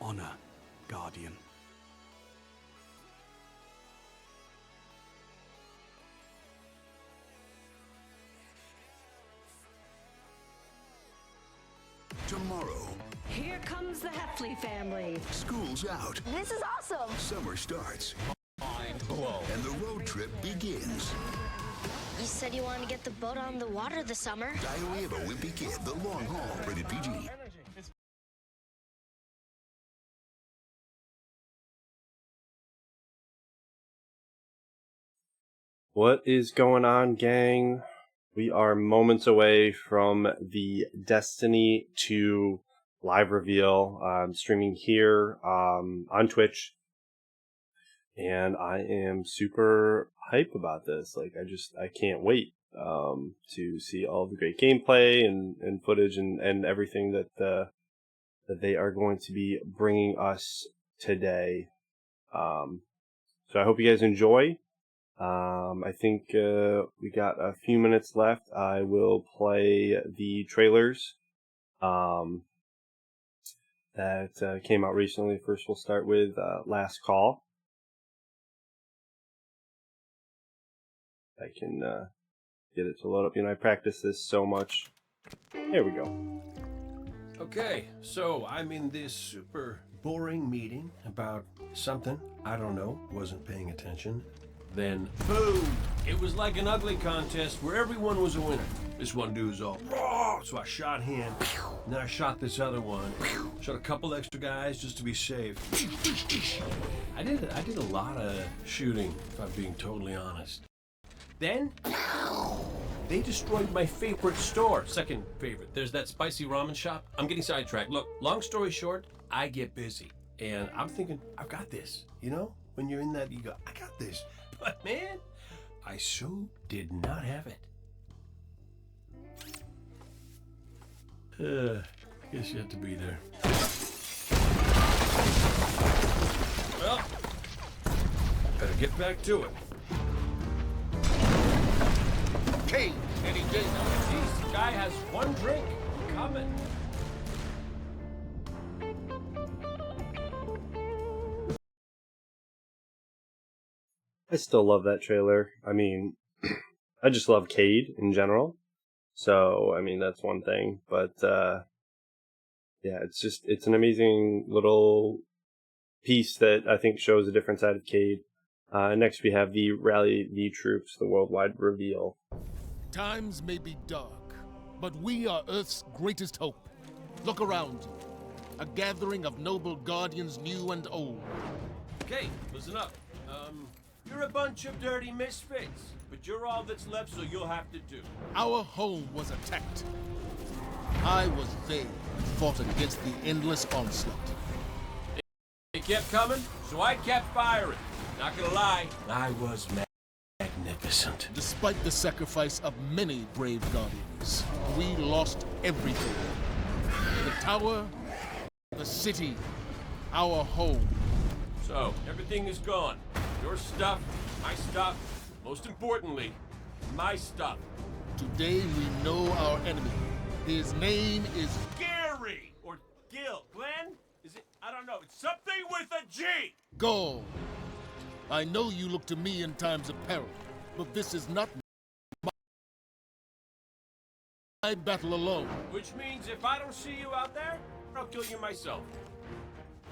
honor, Guardian. Tomorrow. Here comes the Heffley family. School's out. This is awesome. Summer starts. Mind blown. And the road trip begins. You said you wanted to get the boat on the water this summer. Diary of a Wimpy Kid, The Long Haul, rated PG. What is going on, gang? We are moments away from the Destiny 2 live reveal. I'm streaming here on Twitch, and I am super hype about this. Like, I can't wait to see all the great gameplay and footage and everything that they are going to be bringing us today. So I hope you guys enjoy. I think we got a few minutes left. I will play the trailers that came out recently. First, we'll start with Last Call. I can get it to load up. You know, I practice this so much. Here we go. Okay, so I'm in this super boring meeting about something. I don't know, wasn't paying attention. Then, boom! It was like an ugly contest where everyone was a winner. This one dude's all, raw, so I shot him. And then I shot this other one. Shot a couple extra guys just to be safe. I did a lot of shooting, if I'm being totally honest. Then, they destroyed my favorite store. Second favorite. There's that spicy ramen shop. I'm getting sidetracked. Look, long story short, I get busy. And I'm thinking, I've got this. You know? When you're in that, you go, I got this. But man, I so did not have it. Guess you have to be there. Well, better get back to it. Hey, Eddie J. Jeez, the guy has one drink. Coming. I still love that trailer. I mean, I just love Cade in general. So, I mean, that's one thing. But, yeah, it's an amazing little piece that I think shows a different side of Cade. Next, we have the Rally the Troops, the worldwide reveal. Times may be dark, but we are Earth's greatest hope. Look around you. A gathering of noble guardians new and old. Okay, listen up. You're a bunch of dirty misfits, but you're all that's left, so you'll have to do. Our home was attacked. I was there and fought against the endless onslaught. They kept coming, so I kept firing. Not gonna lie, I was magnificent. Despite the sacrifice of many brave guardians, we lost everything. The tower, the city, our home. So, everything is gone. Your stuff, my stuff, most importantly, my stuff. Today we know our enemy. His name is Gary! Or Gil. Glenn? Is it? I don't know. It's something with a G! Gaul. I know you look to me in times of peril, but this is not my battle alone. Which means if I don't see you out there, I'll kill you myself.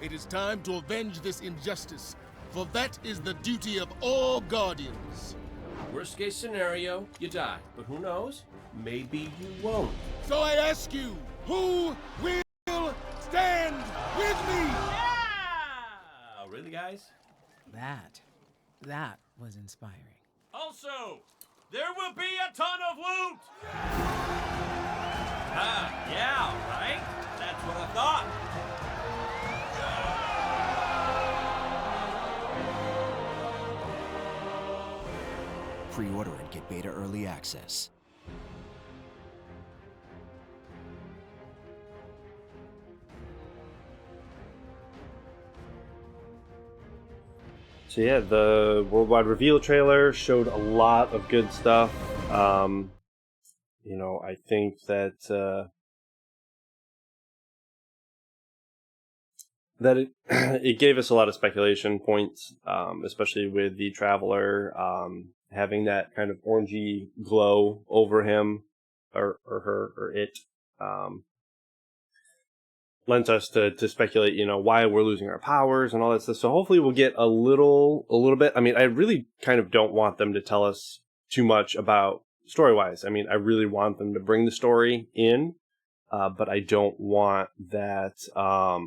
It is time to avenge this injustice, for that is the duty of all guardians. Worst case scenario, you die. But who knows? Maybe you won't. So I ask you, who will stand with me? Yeah! Really, guys? That was inspiring. Also, there will be a ton of loot! Yeah, right? That's what I thought. Pre-order and get beta early access. So yeah, the worldwide reveal trailer showed a lot of good stuff. You know, I think that that it, it gave us a lot of speculation points, especially with the Traveler having that kind of orangey glow over him or her or it. Lends us to speculate, why we're losing our powers and all that stuff. So hopefully we'll get a little bit. I mean, I really kind of don't want them to tell us too much about story-wise. I mean, I really want them to bring the story in, but I don't want that. I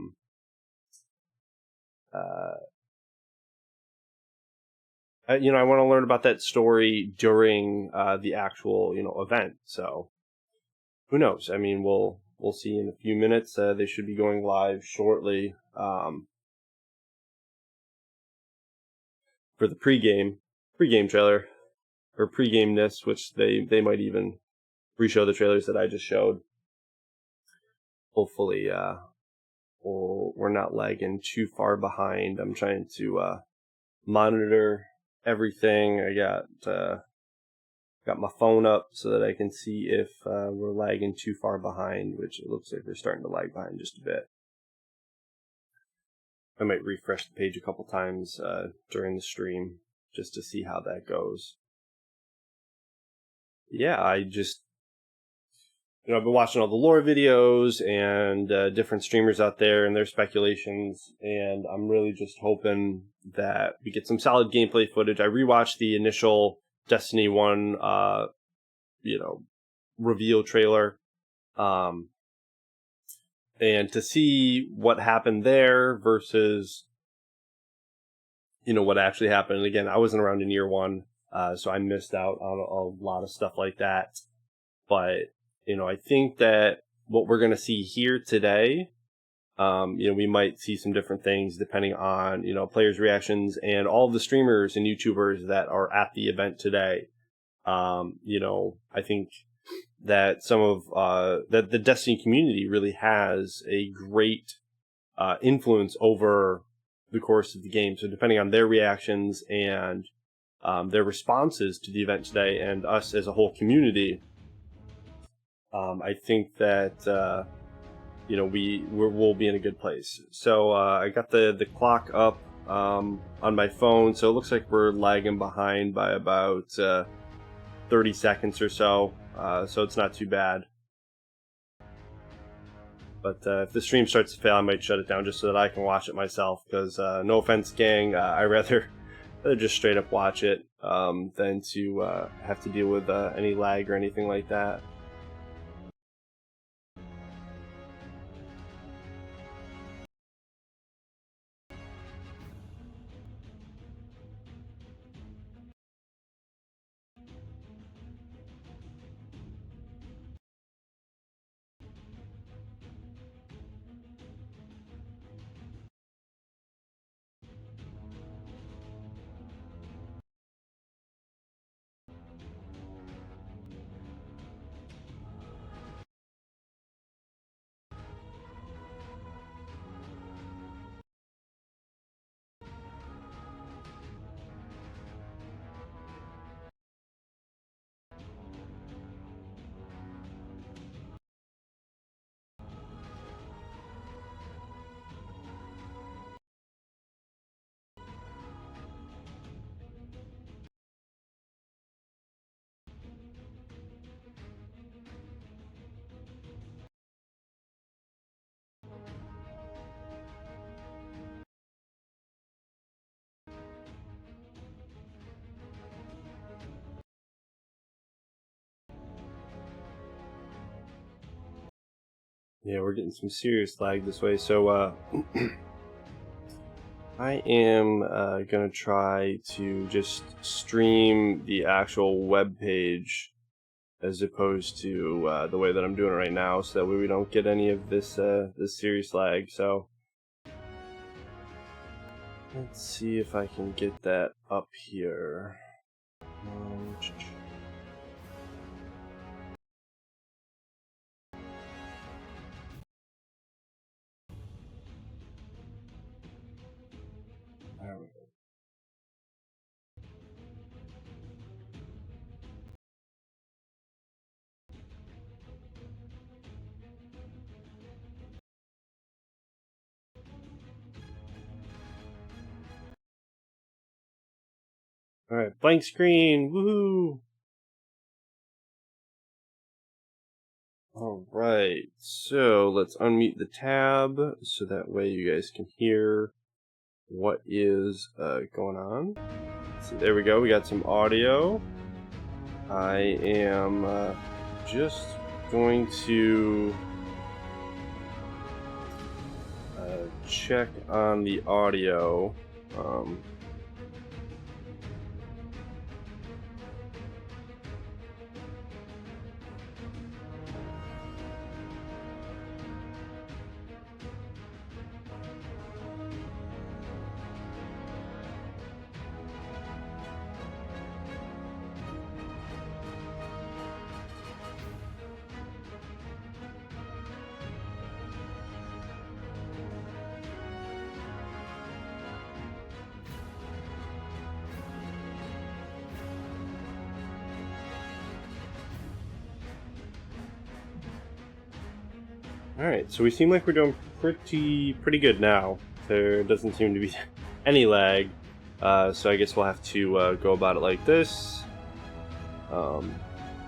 want to learn about that story during the actual, event. So who knows? I mean, we'll see in a few minutes. They should be going live shortly for the pregame trailer, or pregameness, which they might even re-show the trailers that I just showed. Hopefully, we're not lagging too far behind. I'm trying to monitor everything. I got my phone up so that I can see if we're lagging too far behind, which it looks like we're starting to lag behind just a bit. I might refresh the page a couple times during the stream just to see how that goes. Yeah, I've been watching all the lore videos and different streamers out there and their speculations, and I'm really just hoping that we get some solid gameplay footage. I rewatched the initial Destiny 1, reveal trailer, and to see what happened there versus, what actually happened. And again, I wasn't around in year one, so I missed out on a lot of stuff like that. But, I think that what we're going to see here today, we might see some different things depending on, players' reactions and all of the streamers and YouTubers that are at the event today. I think that some of that the Destiny community really has a great influence over the course of the game. So depending on their reactions and their responses to the event today and us as a whole community, I think that we'll be in a good place. So I got the clock up on my phone, so it looks like we're lagging behind by about 30 seconds or so. So it's not too bad. But if the stream starts to fail, I might shut it down just so that I can watch it myself. Because no offense, gang, I rather just straight up watch it than to have to deal with any lag or anything like that. Yeah, we're getting some serious lag this way, so I am going to try to just stream the actual web page as opposed to the way that I'm doing it right now, so that way we don't get any of this serious lag. So let's see if I can get that up here. There we go. Alright, blank screen. Woohoo! Alright, so let's unmute the tab so that way you guys can hear what is going on. So there we go, we got some audio. I am just going to check on the audio. Alright, so we seem like we're doing pretty good now. There doesn't seem to be any lag, so I guess we'll have to go about it like this. As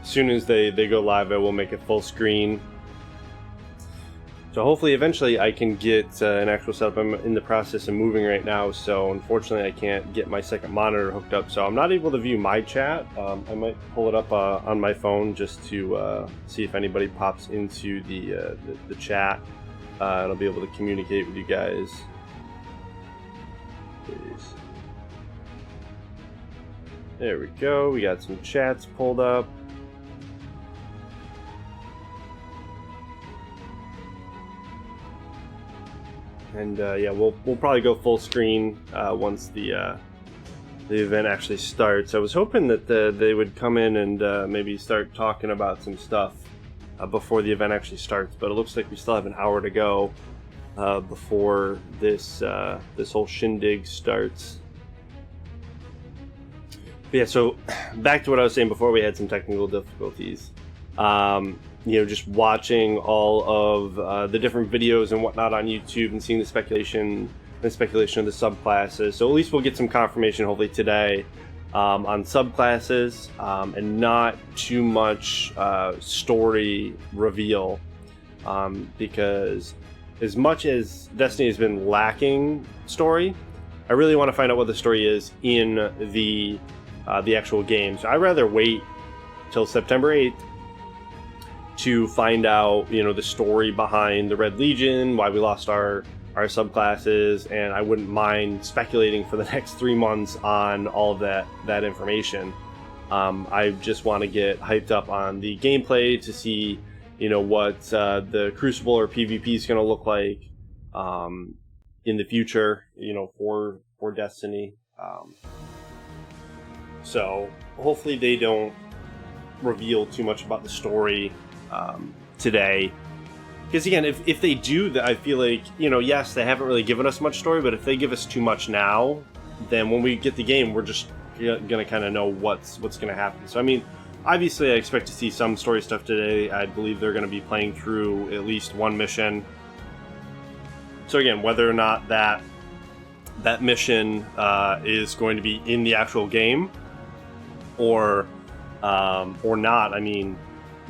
soon as they go live, I will make it full screen. So hopefully eventually I can get an actual setup. I'm in the process of moving right now, so unfortunately I can't get my second monitor hooked up, so I'm not able to view my chat. I might pull it up on my phone just to see if anybody pops into the chat, and I'll be able to communicate with you guys. Please. There we go, we got some chats pulled up. And yeah, we'll probably go full screen once the event actually starts. I was hoping that they would come in and maybe start talking about some stuff before the event actually starts, but it looks like we still have an hour to go before this this whole shindig starts. But yeah, so back to what I was saying before we had some technical difficulties. You know, just watching all of the different videos and whatnot on YouTube and seeing the speculation of the subclasses. So at least we'll get some confirmation hopefully today on subclasses and not too much story reveal, because as much as Destiny has been lacking story, I really want to find out what the story is in the actual game. So I'd rather wait till September 8th to find out, you know, the story behind the Red Legion, why we lost our subclasses, and I wouldn't mind speculating for the next 3 months on all of that information. I just want to get hyped up on the gameplay to see, you know, what the Crucible or PvP is going to look like in the future, you know, for Destiny. So hopefully they don't reveal too much about the story today, because again, if they do that, I feel like, you know, yes, they haven't really given us much story, but if they give us too much now, then when we get the game, we're just gonna kind of know what's gonna happen. So I mean, obviously I expect to see some story stuff today. I believe they're gonna be playing through at least one mission. So again, whether or not that mission is going to be in the actual game or not, I mean,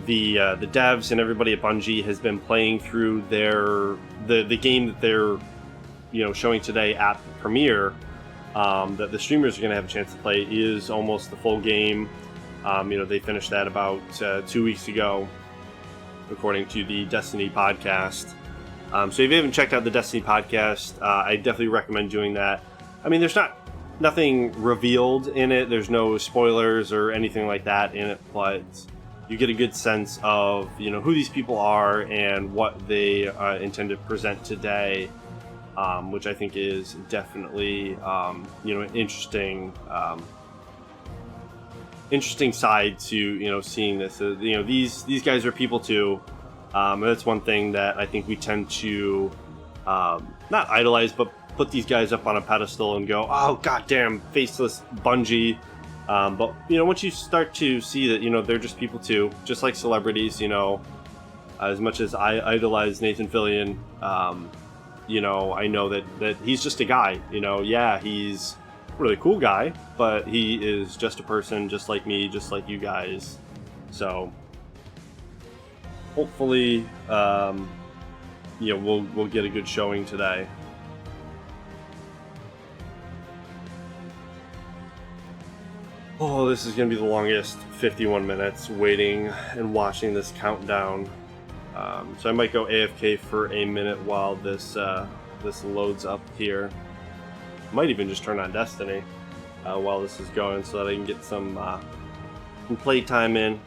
the devs and everybody at Bungie has been playing through the game that they're, you know, showing today at the premiere, that the streamers are going to have a chance to play is almost the full game. You know, they finished that about 2 weeks ago, according to the Destiny podcast. So if you haven't checked out the Destiny podcast, I definitely recommend doing that. I mean, there's nothing revealed in it. There's no spoilers or anything like that in it, but you get a good sense of, you know, who these people are and what they intend to present today, which I think is definitely, you know, an interesting side to, you know, seeing this. You know, these guys are people too. And that's one thing that I think we tend to not idolize, but put these guys up on a pedestal and go, oh, goddamn, faceless Bungie. But, you know, once you start to see that, you know, they're just people too, just like celebrities, you know, as much as I idolize Nathan Fillion, you know, I know that he's just a guy, you know. Yeah, he's really cool guy, but he is just a person, just like me, just like you guys. So hopefully, we'll get a good showing today. Oh, this is going to be the longest 51 minutes waiting and watching this countdown. So I might go AFK for a minute while this loads up here. Might even just turn on Destiny while this is going so that I can get some playtime in.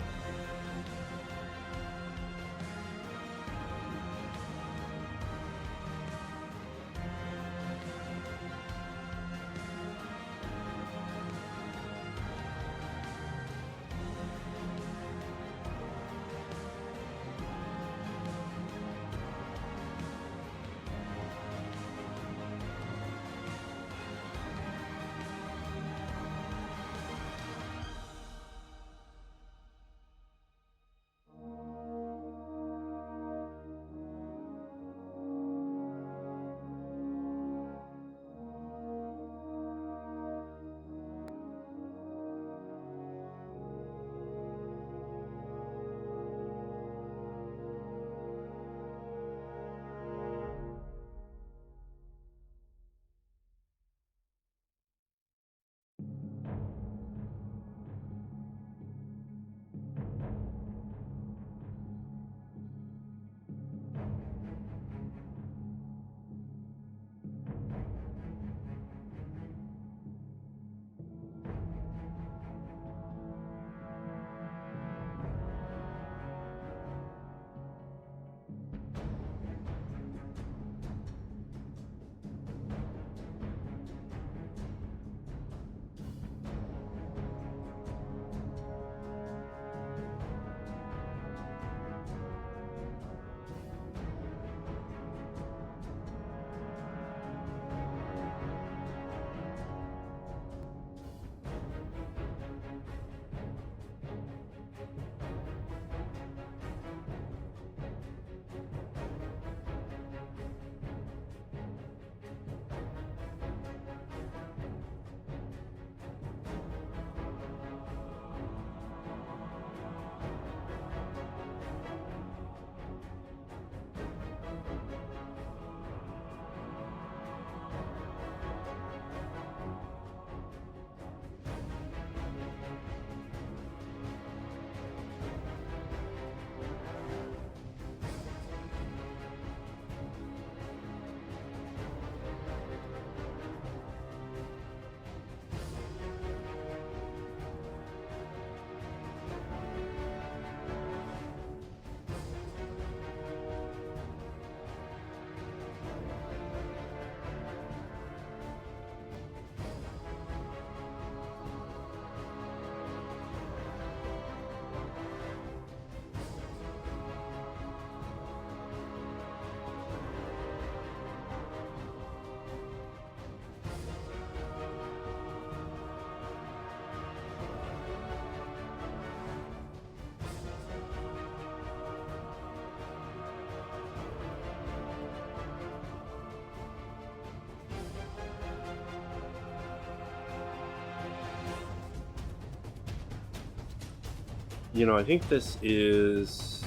I think this is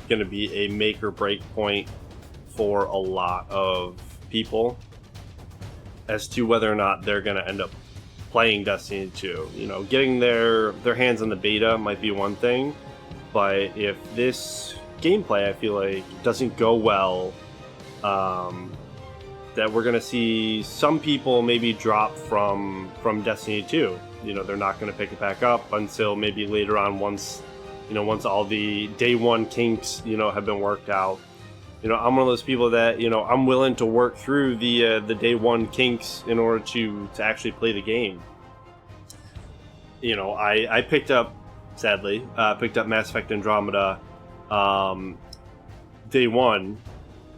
going to be a make or break point for a lot of people as to whether or not they're going to end up playing Destiny 2. Getting their hands on the beta might be one thing, but if this gameplay, I feel like, doesn't go well, that we're going to see some people maybe drop from Destiny 2. They're not going to pick it back up until maybe later on once all the day one kinks, have been worked out. I'm one of those people that, I'm willing to work through the day one kinks in order to actually play the game. I picked up Mass Effect Andromeda day one,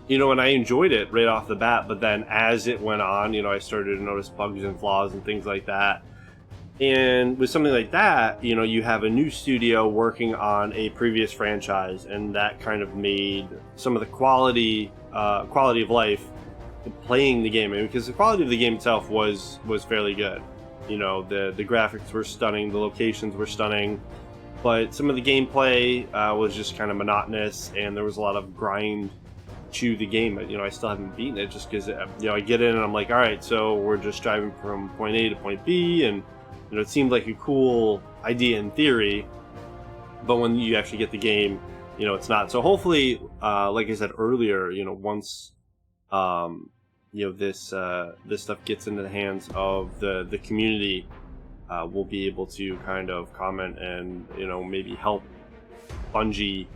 and I enjoyed it right off the bat, but then as it went on, I started to notice bugs and flaws and things like that. And with something like that, you have a new studio working on a previous franchise, and that kind of made some of the quality of life playing the game, because the quality of the game itself was fairly good. You know, the graphics were stunning, the locations were stunning, but some of the gameplay was just kind of monotonous, and there was a lot of grind to the game. You know, I still haven't beaten it just because, you know, I get in and I'm like, all right, so we're just driving from point A to point B, and, you know, it seemed like a cool idea in theory, but when you actually get the game, you know, it's not. So hopefully, like I said earlier, you know, once, you know, this stuff gets into the hands of the community, we'll be able to kind of comment and, you know, maybe help Bungie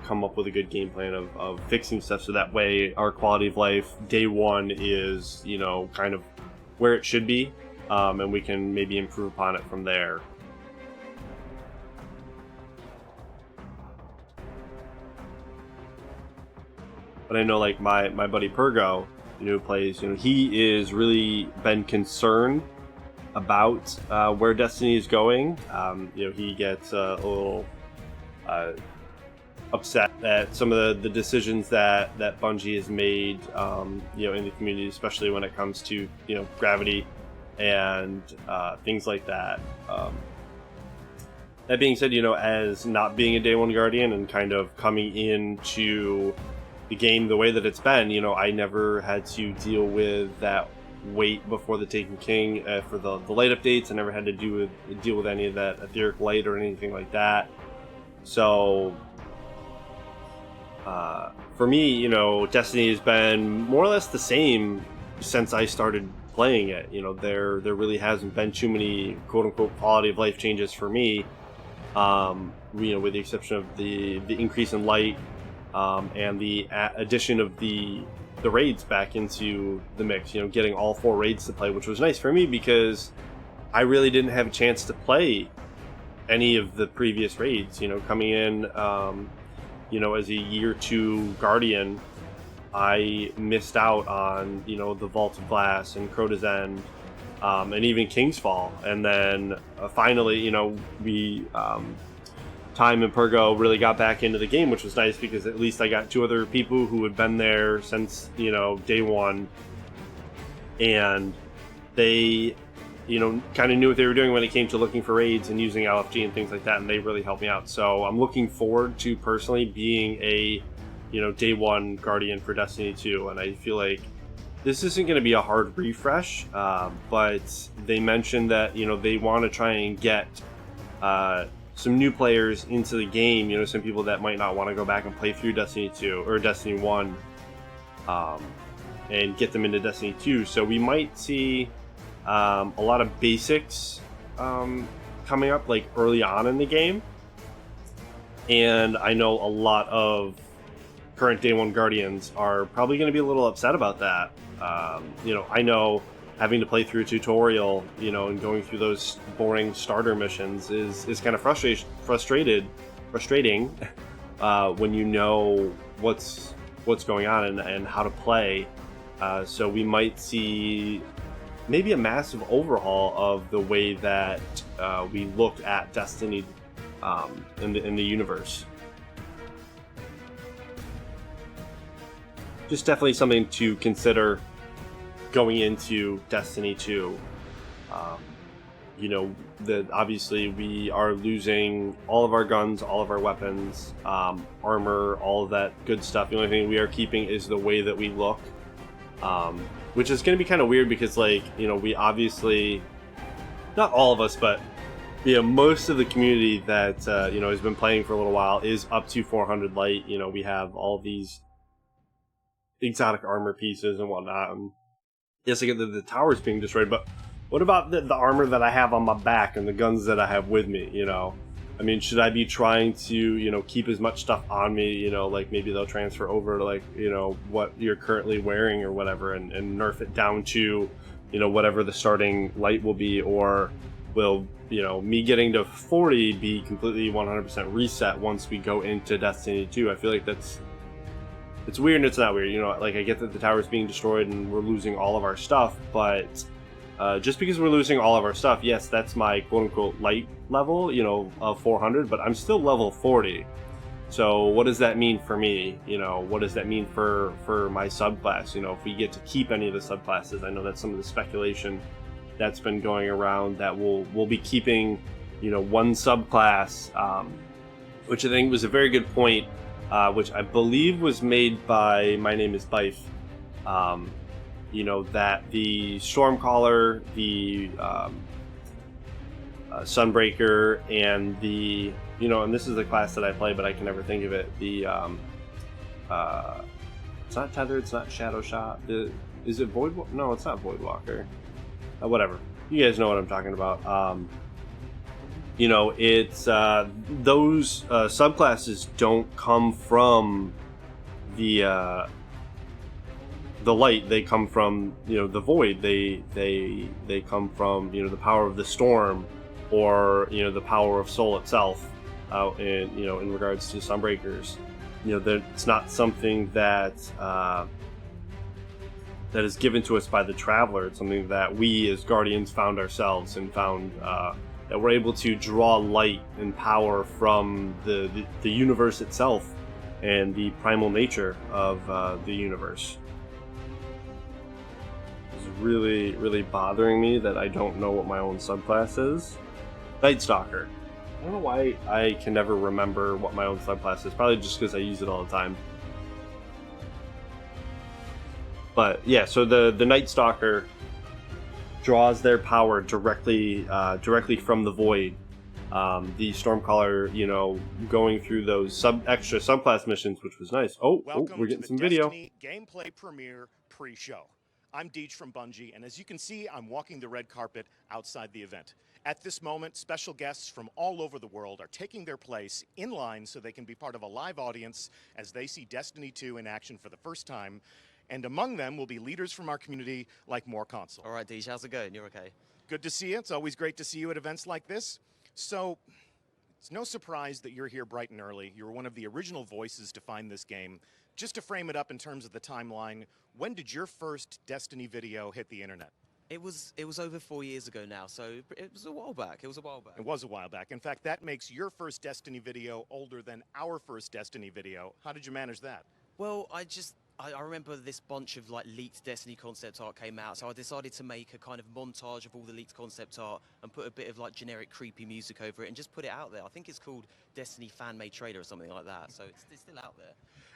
come up with a good game plan of fixing stuff, so that way our quality of life day one is, you know, kind of where it should be, and we can maybe improve upon it from there. But I know, like, my buddy Pergo, you know, who plays, you know, he is really been concerned about where Destiny is going. You know, he gets a little upset at some of the decisions that Bungie has made, you know, in the community, especially when it comes to, you know, gravity and things like that. That being said, you know, as not being a day one Guardian and kind of coming into the game the way that it's been, you know, I never had to deal with that wait before the Taken King for the light updates. I never had to deal with any of that etheric light or anything like that. So for me, you know, Destiny has been more or less the same since I started playing it. You know, there really hasn't been too many quote-unquote quality of life changes for me, you know, with the exception of the increase in light, and the addition of the raids back into the mix. You know, getting all 4 raids to play, which was nice for me because I really didn't have a chance to play any of the previous raids. You know, coming in, you know, as a year 2 Guardian, I missed out on, you know, the Vault of Glass and Crota's End, and even King's Fall. And then finally, you know, we Time and Pergo really got back into the game, which was nice because at least I got 2 other people who had been there since, you know, day one, and they, you know, kind of knew what they were doing when it came to looking for raids and using LFG and things like that, and they really helped me out. So I'm looking forward to personally being a, you know, day one Guardian for Destiny 2, and I feel like this isn't going to be a hard refresh, but they mentioned that, you know, they want to try and get some new players into the game, you know, some people that might not want to go back and play through Destiny 2 or Destiny 1, and get them into Destiny 2. So we might see a lot of basics coming up, like, early on in the game. And I know a lot of current day one Guardians are probably going to be a little upset about that. You know, I know having to play through a tutorial, you know, and going through those boring starter missions is kind of frustrating when you know what's going on and how to play. So we might see maybe a massive overhaul of the way that we look at Destiny in the universe. Just definitely something to consider going into Destiny 2. You know, obviously we are losing all of our guns, all of our weapons, armor, all of that good stuff. The only thing we are keeping is the way that we look, which is going to be kind of weird because, like, you know, we obviously, not all of us, but, you know, most of the community that, you know, has been playing for a little while is up to 400 light. You know, we have all these exotic armor pieces and whatnot, and yes, I get that the tower's being destroyed, but what about the armor that I have on my back and the guns that I have with me, you know? I mean, should I be trying to, you know, keep as much stuff on me, you know, like maybe they'll transfer over to, like, you know, what you're currently wearing or whatever, and nerf it down to, you know, whatever the starting light will be, or will, you know, me getting to 40 be completely 100% reset once we go into Destiny 2? I feel like it's weird and it's not weird, you know, like, I get that the tower's being destroyed and we're losing all of our stuff, but just because we're losing all of our stuff, yes, that's my quote-unquote light level, you know, of 400, but I'm still level 40. So what does that mean for me? You know, what does that mean for my subclass? You know, if we get to keep any of the subclasses, I know that's some of the speculation that's been going around that we'll be keeping, one subclass, which I think was a very good point, which I believe was made by My Name is Bife. That the Stormcaller, the Sunbreaker, and the and this is the class that I play, but I can never think of it. The it's not Tether, it's not Shadow Shot. Is it Void? No, it's not Voidwalker. Whatever. You guys know what I'm talking about. It's those subclasses don't come from the light. They come from the void. They come from the power of the storm, or the power of soul itself. In regards to Sunbreakers, it's not something that that is given to us by the Traveler. It's something that we as Guardians found ourselves, and found that we're able to draw light and power from the universe itself and the primal nature of the universe. It's really, really bothering me that I don't know what my own subclass is. Night Stalker. I don't know why I can never remember what my own subclass is. Probably just because I use it all the time. But yeah, so the Night Stalker draws their power directly from the void. The Stormcaller, going through those extra subclass missions, which was nice. Oh, we're getting some video. Destiny gameplay premiere pre-show. I'm Deej from Bungie, and as you can see, I'm walking the red carpet outside the event. At this moment, special guests from all over the world are taking their place in line so they can be part of a live audience as they see Destiny 2 in action for the first time. And among them will be leaders from our community like More Console. All right, Deej, how's it going? You're okay? Good to see you. It's always great to see you at events like this. So, it's no surprise that you're here bright and early. You were one of the original voices to find this game. Just to frame it up in terms of the timeline, when did your first Destiny video hit the internet? It was over 4 years ago now, so it was a while back. It was a while back. In fact, that makes your first Destiny video older than our first Destiny video. How did you manage that? Well, I remember this bunch of leaked Destiny concept art came out, so I decided to make a kind of montage of all the leaked concept art and put a bit of generic creepy music over it and just put it out there. I think it's called Destiny Fan-Made Trailer or something like that, so it's still out there.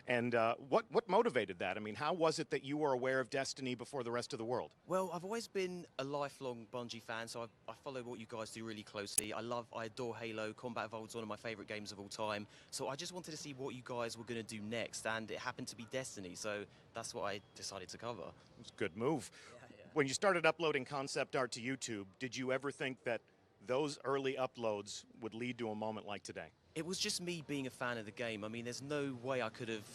And what motivated that? I mean, how was it that you were aware of Destiny before the rest of the world? Well, I've always been a lifelong Bungie fan, so I follow what you guys do really closely. I adore Halo. Combat Evolved's one of my favorite games of all time. So I just wanted to see what you guys were going to do next, and it happened to be Destiny, so that's what I decided to cover. It was a good move. Yeah. When you started uploading concept art to YouTube, did you ever think that those early uploads would lead to a moment like today? It was just me being a fan of the game. I mean, there's no way I could have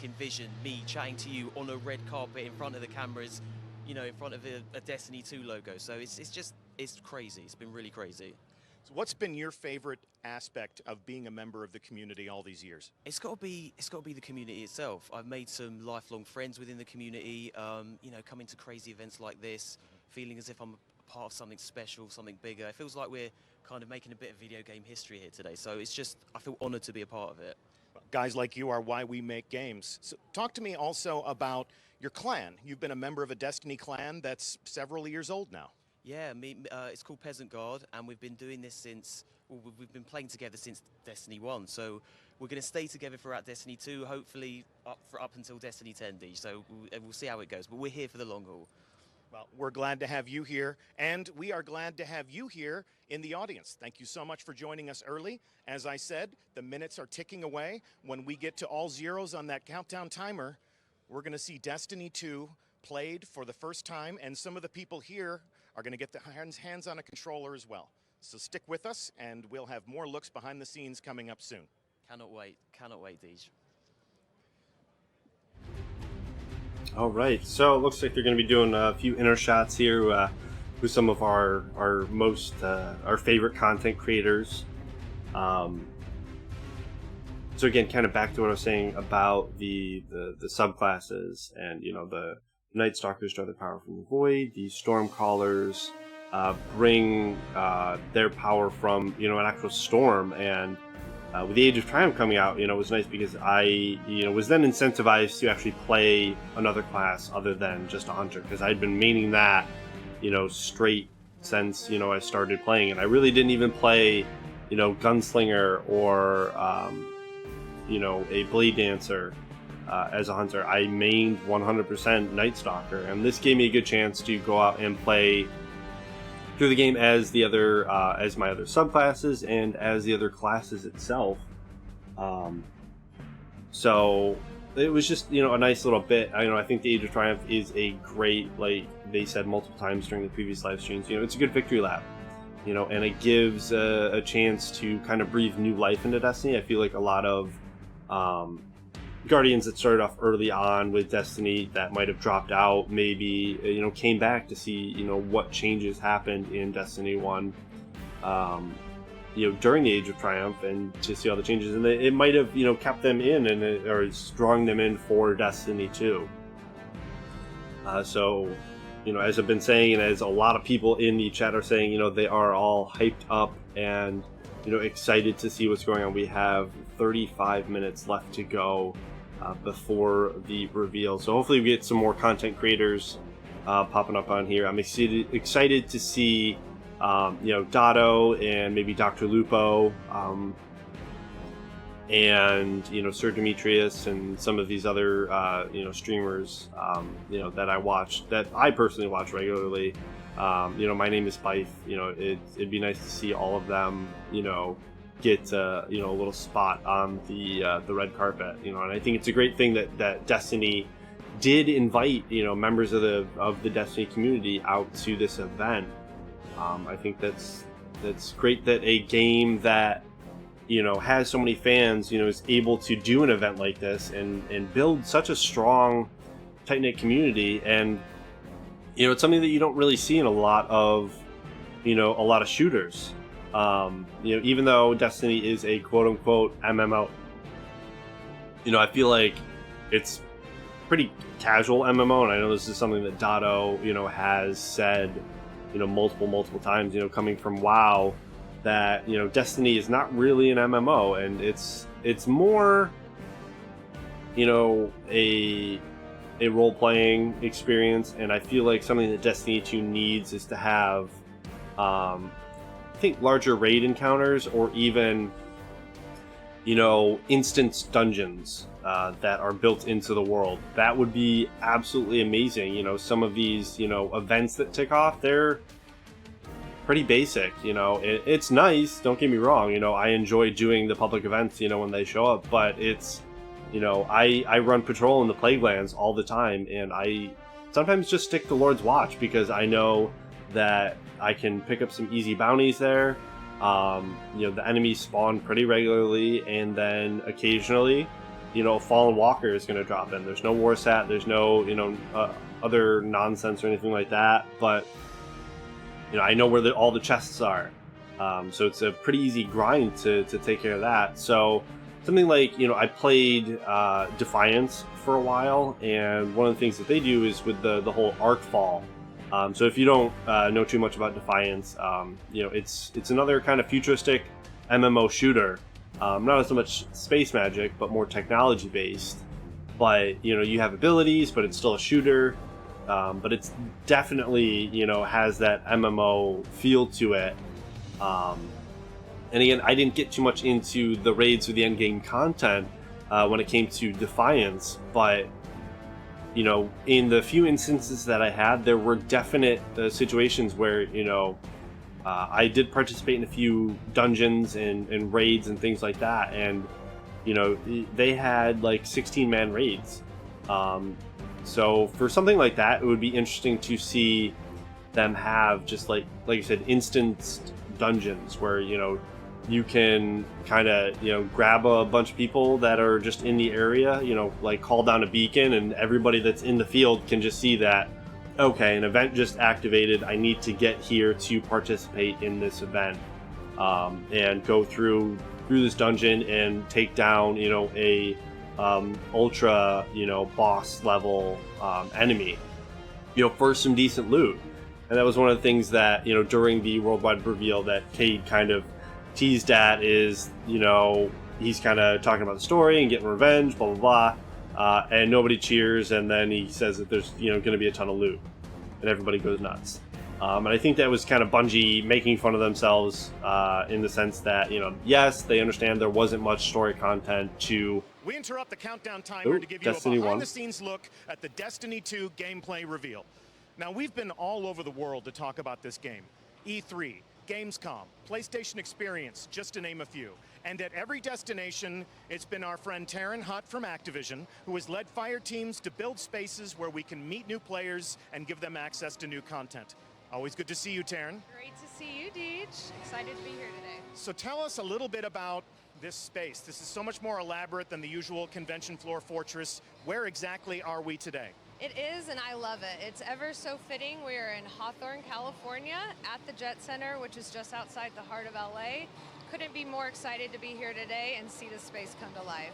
envisioned me chatting to you on a red carpet in front of the cameras, in front of a Destiny 2 logo. So it's crazy. It's been really crazy. So what's been your favorite aspect of being a member of the community all these years? It's got to be the community itself. I've made some lifelong friends within the community. Coming to crazy events like this, feeling as if I'm part of something special, something bigger. It feels like we're kind of making a bit of video game history here today. So I feel honored to be a part of it. Well, guys like you are why we make games. So talk to me also about your clan. You've been a member of a Destiny clan that's several years old now. Yeah, it's called Peasant Guard, and we've been doing this we've been playing together since Destiny 1. So we're going to stay together throughout Destiny 2, hopefully up until Destiny 10, D. So we'll see how it goes, but we're here for the long haul. Well, we're glad to have you here, and we are glad to have you here in the audience. Thank you so much for joining us early. As I said, the minutes are ticking away. When we get to all zeros on that countdown timer, we're going to see Destiny 2 played for the first time, and some of the people here are going to get their hands on a controller as well. So stick with us, and we'll have more looks behind the scenes coming up soon. Cannot wait, Deej. All right, so it looks like they're going to be doing a few inner shots here with some of our favorite content creators. So again, kind of back to what I was saying about the subclasses, and the Night Stalkers draw their power from the void. The Stormcallers bring their power from an actual storm, and with the Age of Triumph coming out, it was nice because I, was then incentivized to actually play another class other than just a hunter, because I'd been maining that, straight since, you know, I started playing. And I really didn't even play, you know, Gunslinger or, you know, a Blade Dancer as a hunter. I mained 100% Night Stalker, and this gave me a good chance to go out and play through the game as the other, as my other subclasses and as the other classes itself. So it was just, you know, a nice little bit. I think the Age of Triumph is a great, like they said multiple times during the previous live streams, you know, it's a good victory lap, you know, and it gives a chance to kind of breathe new life into Destiny. I feel like a lot of Guardians that started off early on with Destiny that might have dropped out, maybe, you know, came back to see, you know, what changes happened in Destiny 1, you know, during the Age of Triumph, and to see all the changes, and it might have, you know, kept them in or drawing them in for Destiny 2. So, you know, as I've been saying, and as a lot of people in the chat are saying, you know, they are all hyped up and, you know, excited to see what's going on. We have 35 minutes left to go before the reveal, so hopefully we get some more content creators popping up on here. I'm excited to see you know, Dotto and maybe Dr. Lupo, and, you know, Sir Demetrius and some of these other, you know, streamers, you know, that I personally watch regularly. You know, my name is Fife. You know, it'd be nice to see all of them, you know, get, you know, a little spot on the red carpet, you know, and I think it's a great thing that Destiny did invite, you know, members of the Destiny community out to this event. I think that's great that a game that, you know, has so many fans, you know, is able to do an event like this and build such a strong, tight-knit community. And, you know, it's something that you don't really see in a lot of shooters. You know, even though Destiny is a quote-unquote MMO, you know, I feel like it's pretty casual MMO, and I know this is something that Dotto, you know, has said, you know, multiple times, you know, coming from WoW, that, you know, Destiny is not really an MMO, and it's more, you know, a role-playing experience. And I feel like something that Destiny 2 needs is to have, I think, larger raid encounters, or even, you know, instance dungeons that are built into the world. That would be absolutely amazing. You know, some of these, you know, events that tick off, they're pretty basic. You know, it's nice, don't get me wrong, you know, I enjoy doing the public events, you know, when they show up, but it's, you know, I run patrol in the Plaguelands all the time, and I sometimes just stick to Lord's Watch because I know that I can pick up some easy bounties there. You know, the enemies spawn pretty regularly, and then occasionally, you know, a Fallen Walker is going to drop in. There's no war sat, there's no, you know, other nonsense or anything like that, but, you know, I know where all the chests are. So it's a pretty easy grind to take care of that. So something like, you know, I played Defiance for a while, and one of the things that they do is with the whole Arcfall. So if you don't know too much about Defiance, you know, it's another kind of futuristic MMO shooter. Not so much space magic, but more technology based. But, you know, you have abilities, but it's still a shooter. But it's definitely, you know, has that MMO feel to it. And again, I didn't get too much into the raids or the endgame content when it came to Defiance, but, you know, in the few instances that I had, there were definite situations where, you know, I did participate in a few dungeons and raids and things like that, and, you know, they had like 16-man raids. So for something like that, it would be interesting to see them have just like you said, instanced dungeons where, you know, you can kind of, you know, grab a bunch of people that are just in the area, you know, like call down a beacon, and everybody that's in the field can just see that, okay, an event just activated, I need to get here to participate in this event, and go through this dungeon and take down, you know, a ultra, you know, boss level enemy, you know, for some decent loot. And that was one of the things that, you know, during the worldwide reveal that Cade kind of teased at, is, you know, he's kind of talking about the story and getting revenge, blah blah blah, and nobody cheers, and then he says that there's, you know, going to be a ton of loot, and everybody goes nuts. And I think that was kind of Bungie making fun of themselves in the sense that, yes, they understand there wasn't much story content to... We interrupt the countdown timer to give you Destiny a 1. behind-the-scenes look at the Destiny 2 gameplay reveal. Now, we've been all over the world to talk about this game. E3, Gamescom, PlayStation Experience, just to name a few. And at every destination, it's been our friend Taryn Hutt from Activision, who has led fire teams to build spaces where we can meet new players and give them access to new content. Always good to see you, Taryn. Great to see you, Deej. Excited to be here today. So tell us a little bit about this space. This is so much more elaborate than the usual convention floor fortress. Where exactly are we today? It is, and I love it. It's ever so fitting. We are in Hawthorne, California, at the Jet Center, which is just outside the heart of LA. Couldn't be more excited to be here today and see this space come to life.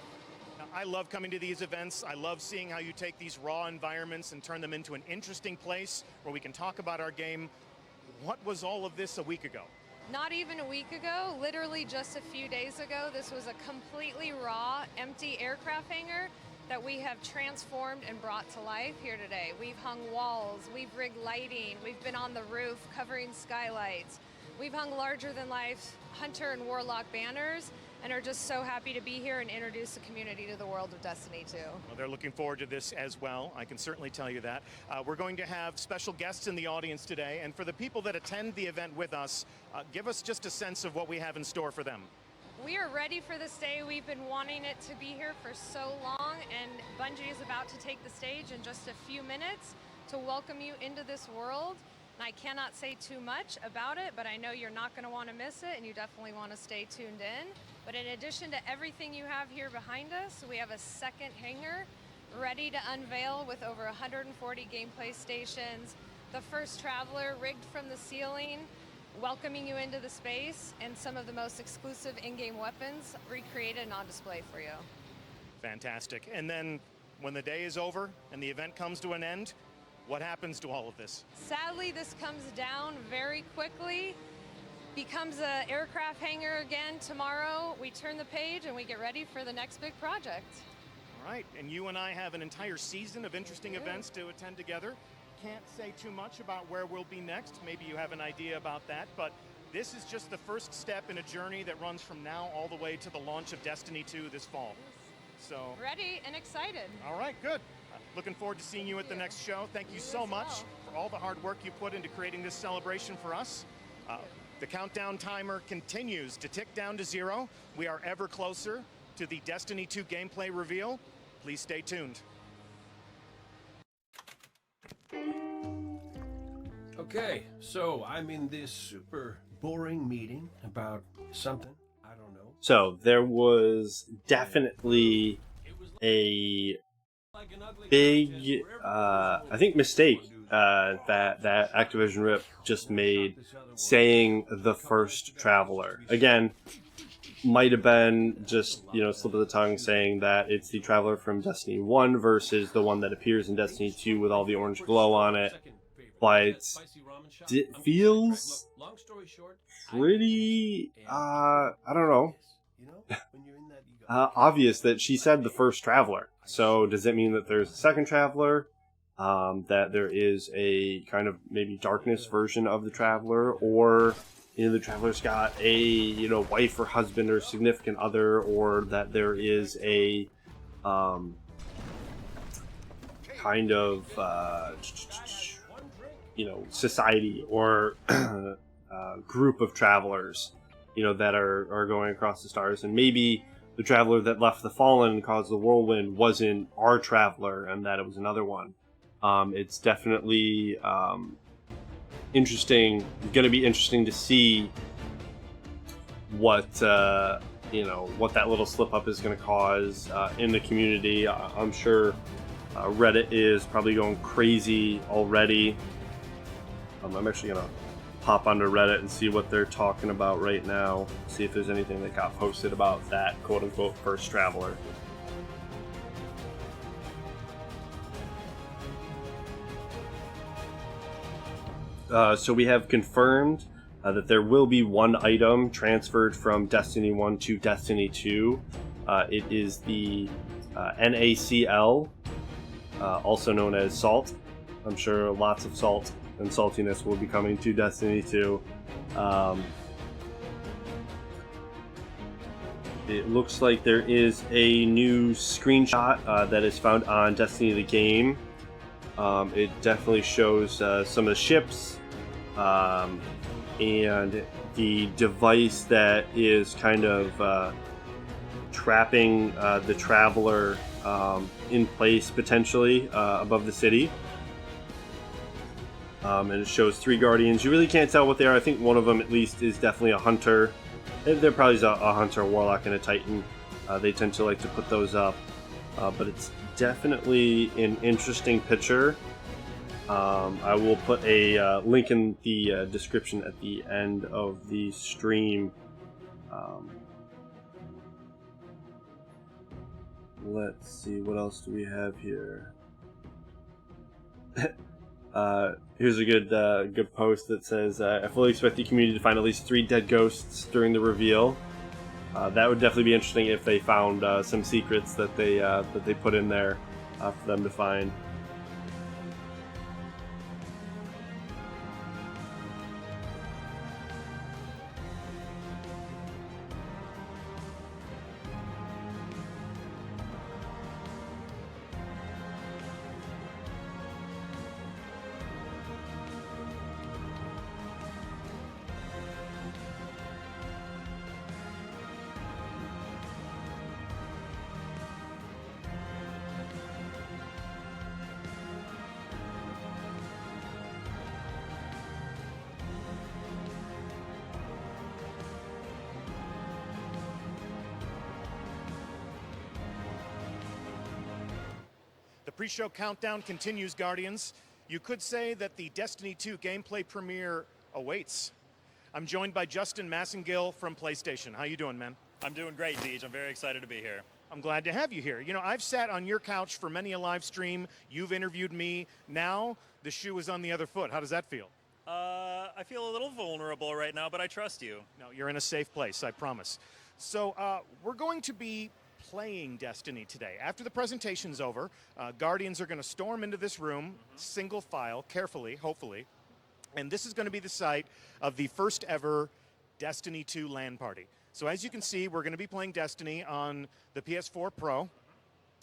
I love coming to these events. I love seeing how you take these raw environments and turn them into an interesting place where we can talk about our game. What was all of this a week ago? Not even a week ago, literally just a few days ago, this was a completely raw, empty aircraft hangar that we have transformed and brought to life here today. We've hung walls, we've rigged lighting, we've been on the roof covering skylights. We've hung larger than life Hunter and Warlock banners and are just so happy to be here and introduce the community to the world of Destiny 2. Well, they're looking forward to this as well. I can certainly tell you that. We're going to have special guests in the audience today, and for the people that attend the event with us, give us just a sense of what we have in store for them. We are ready for this day. We've been wanting it to be here for so long, and Bungie is about to take the stage in just a few minutes to welcome you into this world. And I cannot say too much about it, but I know you're not going to want to miss it, and you definitely want to stay tuned in. But in addition to everything you have here behind us, we have a second hangar ready to unveil with over 140 gameplay stations, the first Traveler rigged from the ceiling, welcoming you into the space, and some of the most exclusive in-game weapons recreated and on display for you. Fantastic. And then when the day is over and the event comes to an end, what happens to all of this? Sadly, this comes down very quickly, becomes an aircraft hangar again tomorrow. We turn the page and we get ready for the next big project. All right, and you and I have an entire season of interesting events to attend together. Can't say too much about where we'll be next. Maybe you have an idea about that, but this is just the first step in a journey that runs from now all the way to the launch of Destiny 2 this fall. So ready and excited. All right, good. Looking forward to seeing you at the next show. Thank you so much for all the hard work you put into creating this celebration for us. The countdown timer continues to tick down to 0. We are ever closer to the Destiny 2 gameplay reveal. Please stay tuned. Okay, so I'm in this super boring meeting about something. I don't know. So there was definitely a big, I think, mistake that Activision Rip just made, saying the first Traveler. Again, might have been just, slip of the tongue, saying that it's the Traveler from Destiny 1 versus the one that appears in Destiny 2 with all the orange glow on it. But it feels pretty, I don't know, obvious that she said the first Traveler. So does it mean that there's a second Traveler? That there is a kind of maybe darkness version of the Traveler, or the Traveler's got a wife or husband or significant other, or that there is a kind of society or group of travelers that are going across the stars, and maybe the Traveler that left the Fallen and caused the whirlwind wasn't our Traveler, and that it was another one. It's definitely interesting. It's going to be interesting to see what what that little slip up is going to cause in the community. I'm sure Reddit is probably going crazy already. I'm actually going to hop onto Reddit and see what they're talking about right now. See if there's anything that got posted about that quote-unquote first Traveler. So we have confirmed that there will be one item transferred from Destiny 1 to Destiny 2. It is the NACL, also known as Salt. I'm sure lots of Salt and saltiness will be coming to Destiny 2. It looks like there is a new screenshot that is found on Destiny the game. It definitely shows some of the ships and the device that is kind of trapping the Traveler in place potentially above the city. And it shows 3 Guardians. You really can't tell what they are. I think one of them at least is definitely a Hunter. There probably is a Hunter, a Warlock, and a Titan. They tend to like to put those up. But it's definitely an interesting picture. I will put a link in the description at the end of the stream. Let's see, what else do we have here? Here's a good post that says, I fully expect the community to find at least 3 dead ghosts during the reveal. That would definitely be interesting if they found some secrets that they put in there for them to find. The pre-show countdown continues, Guardians. You could say that the Destiny 2 gameplay premiere awaits. I'm joined by Justin Massengill from PlayStation. How you doing, man? I'm doing great, Deej. I'm very excited to be here. I'm glad to have you here. You know, I've sat on your couch for many a live stream. You've interviewed me. Now the shoe is on the other foot. How does that feel? I feel a little vulnerable right now, but I trust you. No, you're in a safe place, I promise. So we're going to be playing Destiny today. After the presentation's over, Guardians are going to storm into this room, single file, carefully, hopefully, and this is going to be the site of the first ever Destiny 2 LAN party. So as you can see, we're going to be playing Destiny on the PS4 Pro. Are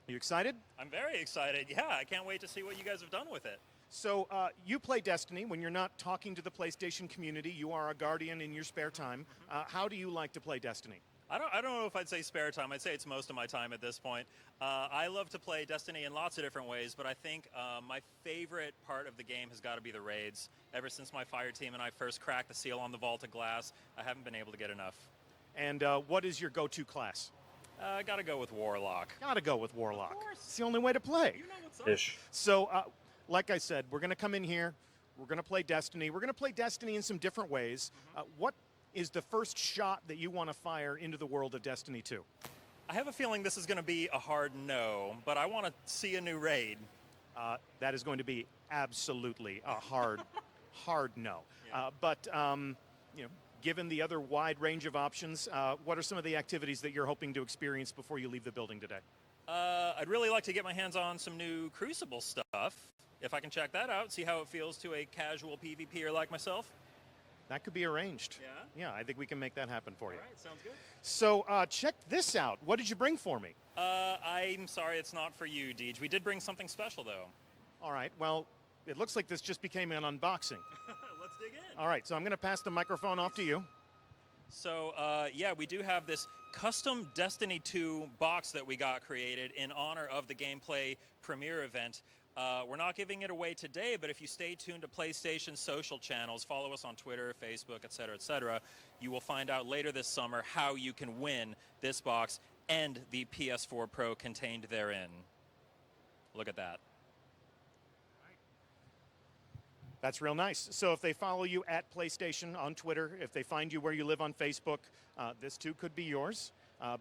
you excited? I'm very excited. Yeah, I can't wait to see what you guys have done with it. So you play Destiny when you're not talking to the PlayStation community. You are a Guardian in your spare time. How do you like to play Destiny? I don't know if I'd say spare time. I'd say it's most of my time at this point. I love to play Destiny in lots of different ways, but I think my favorite part of the game has got to be the raids. Ever since my fire team and I first cracked the seal on the Vault of Glass, I haven't been able to get enough. And what is your go-to class? Gotta go with Warlock. Gotta go with Warlock. It's the only way to play. You know what's up. Ish. So, like I said, we're going to come in here. We're going to play Destiny. We're going to play Destiny in some different ways. What is the first shot that you want to fire into the world of Destiny 2? I have a feeling this is going to be a hard no, but I want to see a new raid. That is going to be absolutely a hard, hard no. Yeah. But you know, given the other wide range of options, what are some of the activities that you're hoping to experience before you leave the building today? I'd really like to get my hands on some new Crucible stuff. If I can check that out, see how it feels to a casual PvPer like myself. That could be arranged. Yeah? Yeah, I think we can make that happen for you. All right, sounds good. So check this out. What did you bring for me? I'm sorry it's not for you, Deej. We did bring something special, though. All right, well, it looks like this just became an unboxing. Let's dig in. All right, so I'm going to pass the microphone off to you. So, yeah, we do have this custom Destiny 2 box that we got created in honor of the gameplay premiere event. We're not giving it away today, but if you stay tuned to PlayStation social channels, follow us on Twitter, Facebook, etc., you will find out later this summer how you can win this box and the PS4 Pro contained therein. Look at that. That's real nice. So if they follow you at PlayStation on Twitter, if they find you where you live on Facebook, this too could be yours.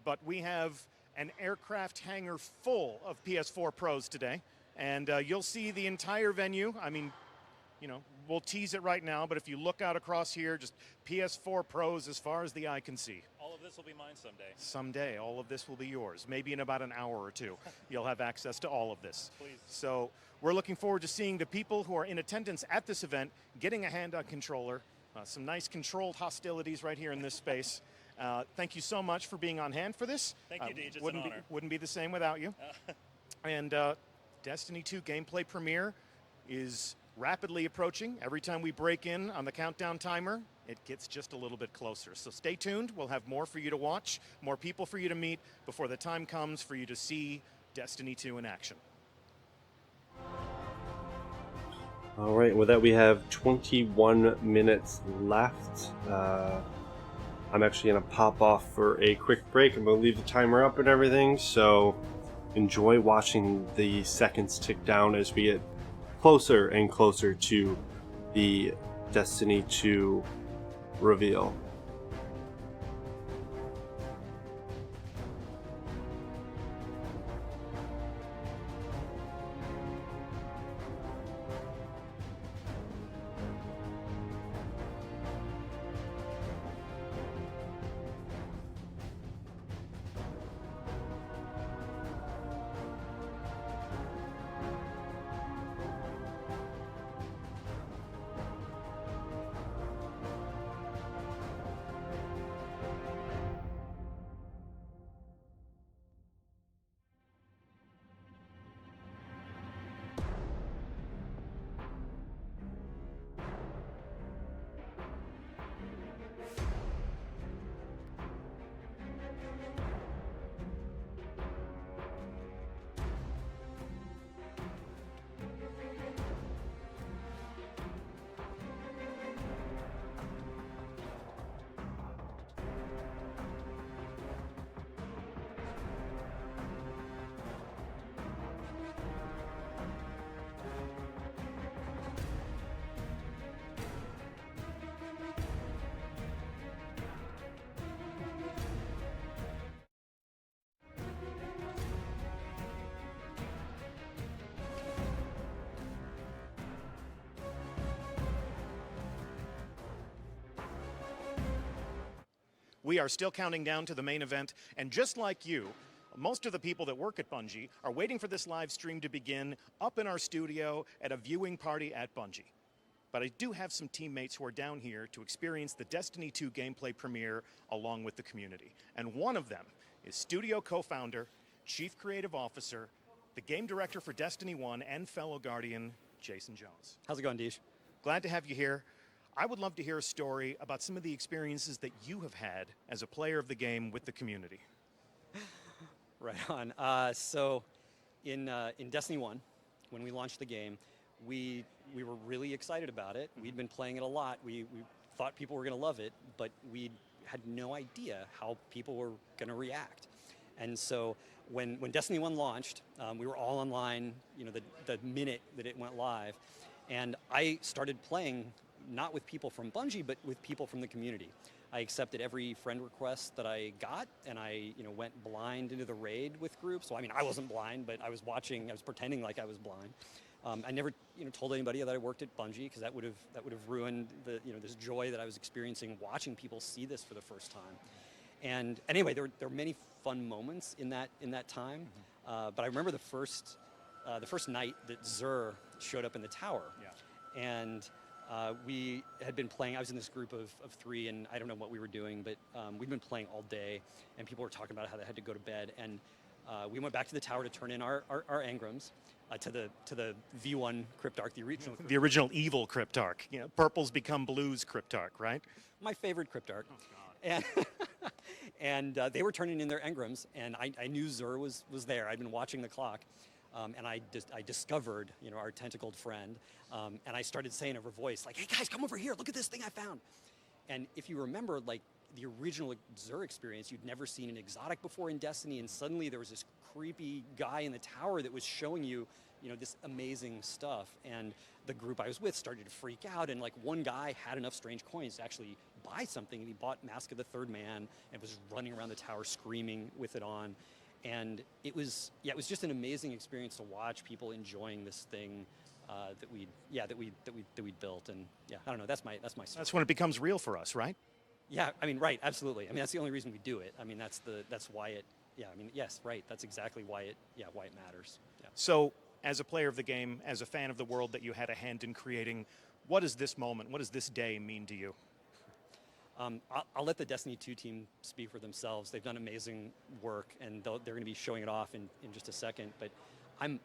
But we have an aircraft hangar full of PS4 Pros today. And you'll see the entire venue. I mean, you know, we'll tease it right now, but if you look out across here, just PS4 Pros as far as the eye can see. All of this will be mine someday. Someday, all of this will be yours. Maybe in about an hour or two, you'll have access to all of this. Please. So we're looking forward to seeing the people who are in attendance at this event getting a hand on controller. Some nice controlled hostilities right here in this space. Thank you so much for being on hand for this. Thank you, Deej. It's Wouldn't an honor. wouldn't be the same without you. And Destiny 2 gameplay premiere is rapidly approaching. Every time we break in on the countdown timer, it gets just a little bit closer. So stay tuned. We'll have more for you to watch, more people for you to meet before the time comes for you to see Destiny 2 in action. All right, with that we have 21 minutes left. I'm actually going to pop off for a quick break. I'm going to leave the timer up and everything, so enjoy watching the seconds tick down as we get closer and closer to the Destiny 2 reveal. We are still counting down to the main event, and just like you, most of the people that work at Bungie are waiting for this live stream to begin up in our studio at a viewing party at Bungie. But I do have some teammates who are down here to experience the Destiny 2 gameplay premiere along with the community. And one of them is studio co-founder, chief creative officer, the game director for Destiny 1, and fellow Guardian, Jason Jones. How's it going, Deej? Glad to have you here. I would love to hear a story about some of the experiences that you have had as a player of the game with the community. Right on. So in Destiny 1, when we launched the game, we were really excited about it. We'd been playing it a lot. We thought people were going to love it, but we had no idea how people were going to react. And so when Destiny 1 launched, we were all online, the minute that it went live. And I started playing not with people from Bungie, but with people from the community. I accepted every friend request that I got, and I went blind into the raid with groups. So I wasn't blind, but I was watching, I was pretending like I was blind. I never told anybody that I worked at Bungie, because that would have ruined the this joy that I was experiencing watching people see this for the first time. And anyway, there were many fun moments in that time. But I remember the first night that Xur showed up in the tower. Yeah. And we had been playing, I was in this group of 3, and I don't know what we were doing, but we'd been playing all day, and people were talking about how they had to go to bed. And we went back to the tower to turn in our engrams to the V1 Cryptarch, the original Cryptarch. The original evil Cryptarch. Purple's become blue's Cryptarch, right? My favorite Cryptarch. Oh, God. And they were turning in their engrams, and I knew Xur was there. I'd been watching the clock. And I discovered, our tentacled friend, and I started saying over voice, like, "Hey guys, come over here! Look at this thing I found!" And if you remember, like the original Xur experience, you'd never seen an exotic before in Destiny, and suddenly there was this creepy guy in the tower that was showing you, this amazing stuff. And the group I was with started to freak out, and like one guy had enough strange coins to actually buy something, and he bought Mask of the Third Man and was running around the tower screaming with it on. And it was just an amazing experience to watch people enjoying this thing that we built. And yeah, I don't know, that's my story. That's when it becomes real for us, right? Yeah, I mean, right, absolutely. I mean, that's the only reason we do it. I mean, that's why it. Yeah, I mean, yes, right. That's exactly why it matters. Yeah. So, as a player of the game, as a fan of the world that you had a hand in creating, what does this moment, what does this day mean to you? I'll let the Destiny 2 team speak for themselves. They've done amazing work, and they're going to be showing it off in just a second. But I'm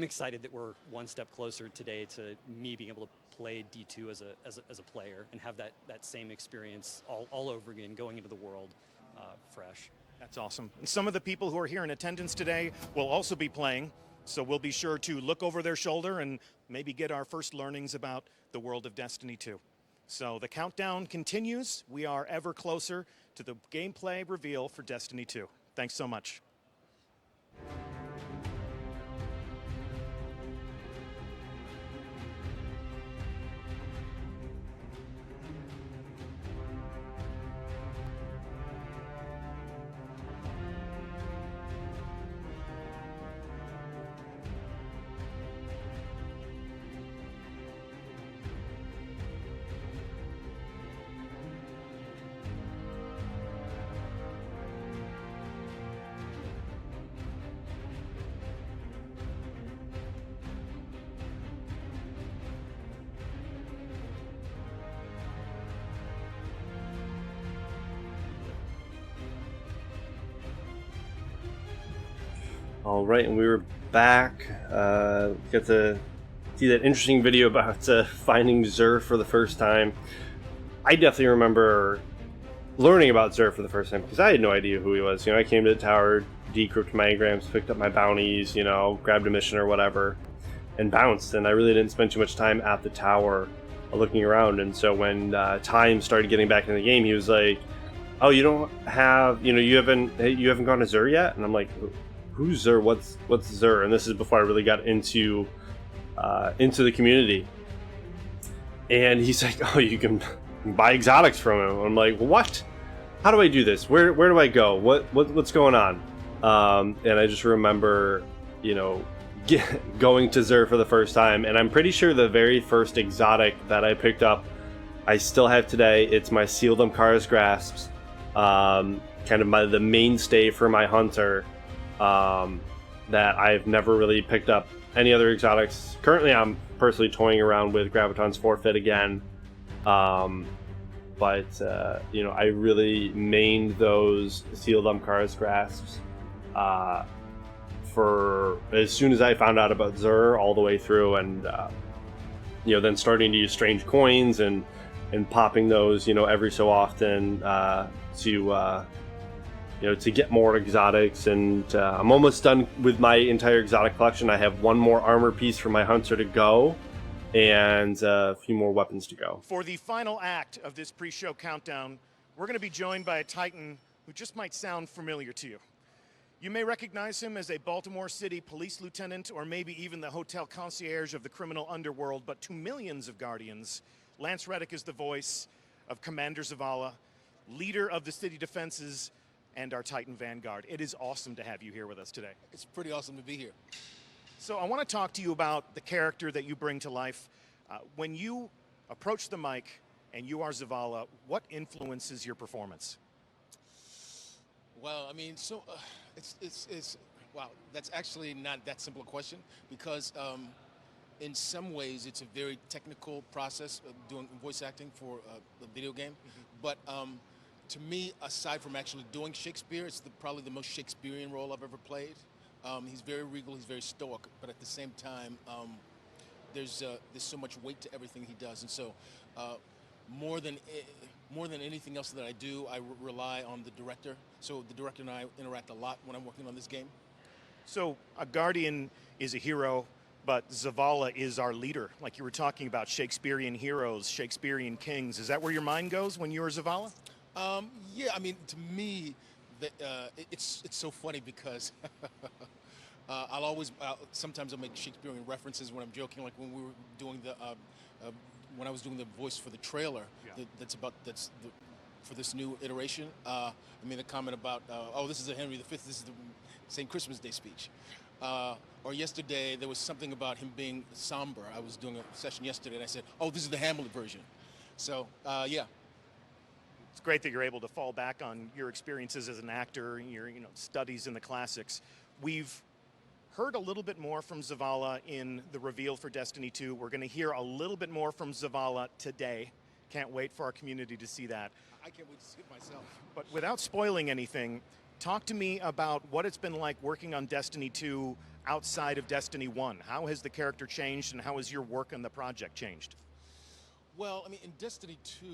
excited that we're one step closer today to me being able to play D2 as a player and have that same experience all over again, going into the world fresh. That's awesome. And some of the people who are here in attendance today will also be playing, so we'll be sure to look over their shoulder and maybe get our first learnings about the world of Destiny 2. So the countdown continues. We are ever closer to the gameplay reveal for Destiny 2. Thanks so much. All right, and we were back. Got to see that interesting video about finding Xur for the first time. I definitely remember learning about Xur for the first time because I had no idea who he was. I came to the tower, decrypted my engrams, picked up my bounties, grabbed a mission or whatever, and bounced. And I really didn't spend too much time at the tower looking around. And so when Time started getting back in the game, he was like, "Oh, you don't have, you haven't gone to Xur yet?" And I'm like, "Who's Xur? What's Xur?" And this is before I really got into the community. And he's like, "Oh, you can buy exotics from him." I'm like, "What? How do I do this? Where do I go? What's going on?" And I just remember, going to Xur for the first time. And I'm pretty sure the very first exotic that I picked up, I still have today. It's my Sealed Umkara's Grasps, kind of the mainstay for my hunter. That I've never really picked up any other exotics. Currently, I'm personally toying around with Graviton's Forfeit again. But I really mained those Sealed Umkara's Grasps for as soon as I found out about Xur all the way through, and then starting to use strange coins and popping those every so often to get more exotics. And I'm almost done with my entire exotic collection. I have one more armor piece for my hunter to go, and a few more weapons to go. For the final act of this pre-show countdown, we're going to be joined by a Titan who just might sound familiar to you. You may recognize him as a Baltimore City police lieutenant, or maybe even the hotel concierge of the criminal underworld, but to millions of Guardians, Lance Reddick is the voice of Commander Zavala, leader of the city defenses, and our Titan Vanguard. It is awesome to have you here with us today. It's pretty awesome to be here. So I want to talk to you about the character that you bring to life. When you approach the mic and you are Zavala, what influences your performance? Well, I mean, so wow, that's actually not that simple a question, because in some ways it's a very technical process of doing voice acting for a video game. But to me, aside from actually doing Shakespeare, it's probably the most Shakespearean role I've ever played. He's very regal, he's very stoic, but at the same time, there's so much weight to everything he does. And so more than anything else that I do, I rely on the director. So the director and I interact a lot when I'm working on this game. So a Guardian is a hero, but Zavala is our leader. Like you were talking about Shakespearean heroes, Shakespearean kings. Is that where your mind goes when you're Zavala? Yeah, I mean, to me, it's so funny because sometimes I'll make Shakespearean references when I'm joking, like when we were doing when I was doing the voice for the trailer. Yeah. For this new iteration. I made a comment about, oh, this is a Henry V, this is the St. Christmas Day speech. Or yesterday, there was something about him being somber. I was doing a session yesterday, and I said, oh, this is the Hamlet version. So, yeah. It's great that you're able to fall back on your experiences as an actor, your studies in the classics. We've heard a little bit more from Zavala in the reveal for Destiny 2. We're going to hear a little bit more from Zavala today. Can't wait for our community to see that. I can't wait to see it myself. But without spoiling anything, talk to me about what it's been like working on Destiny 2 outside of Destiny 1. How has the character changed, and how has your work on the project changed? Well, I mean, in Destiny 2,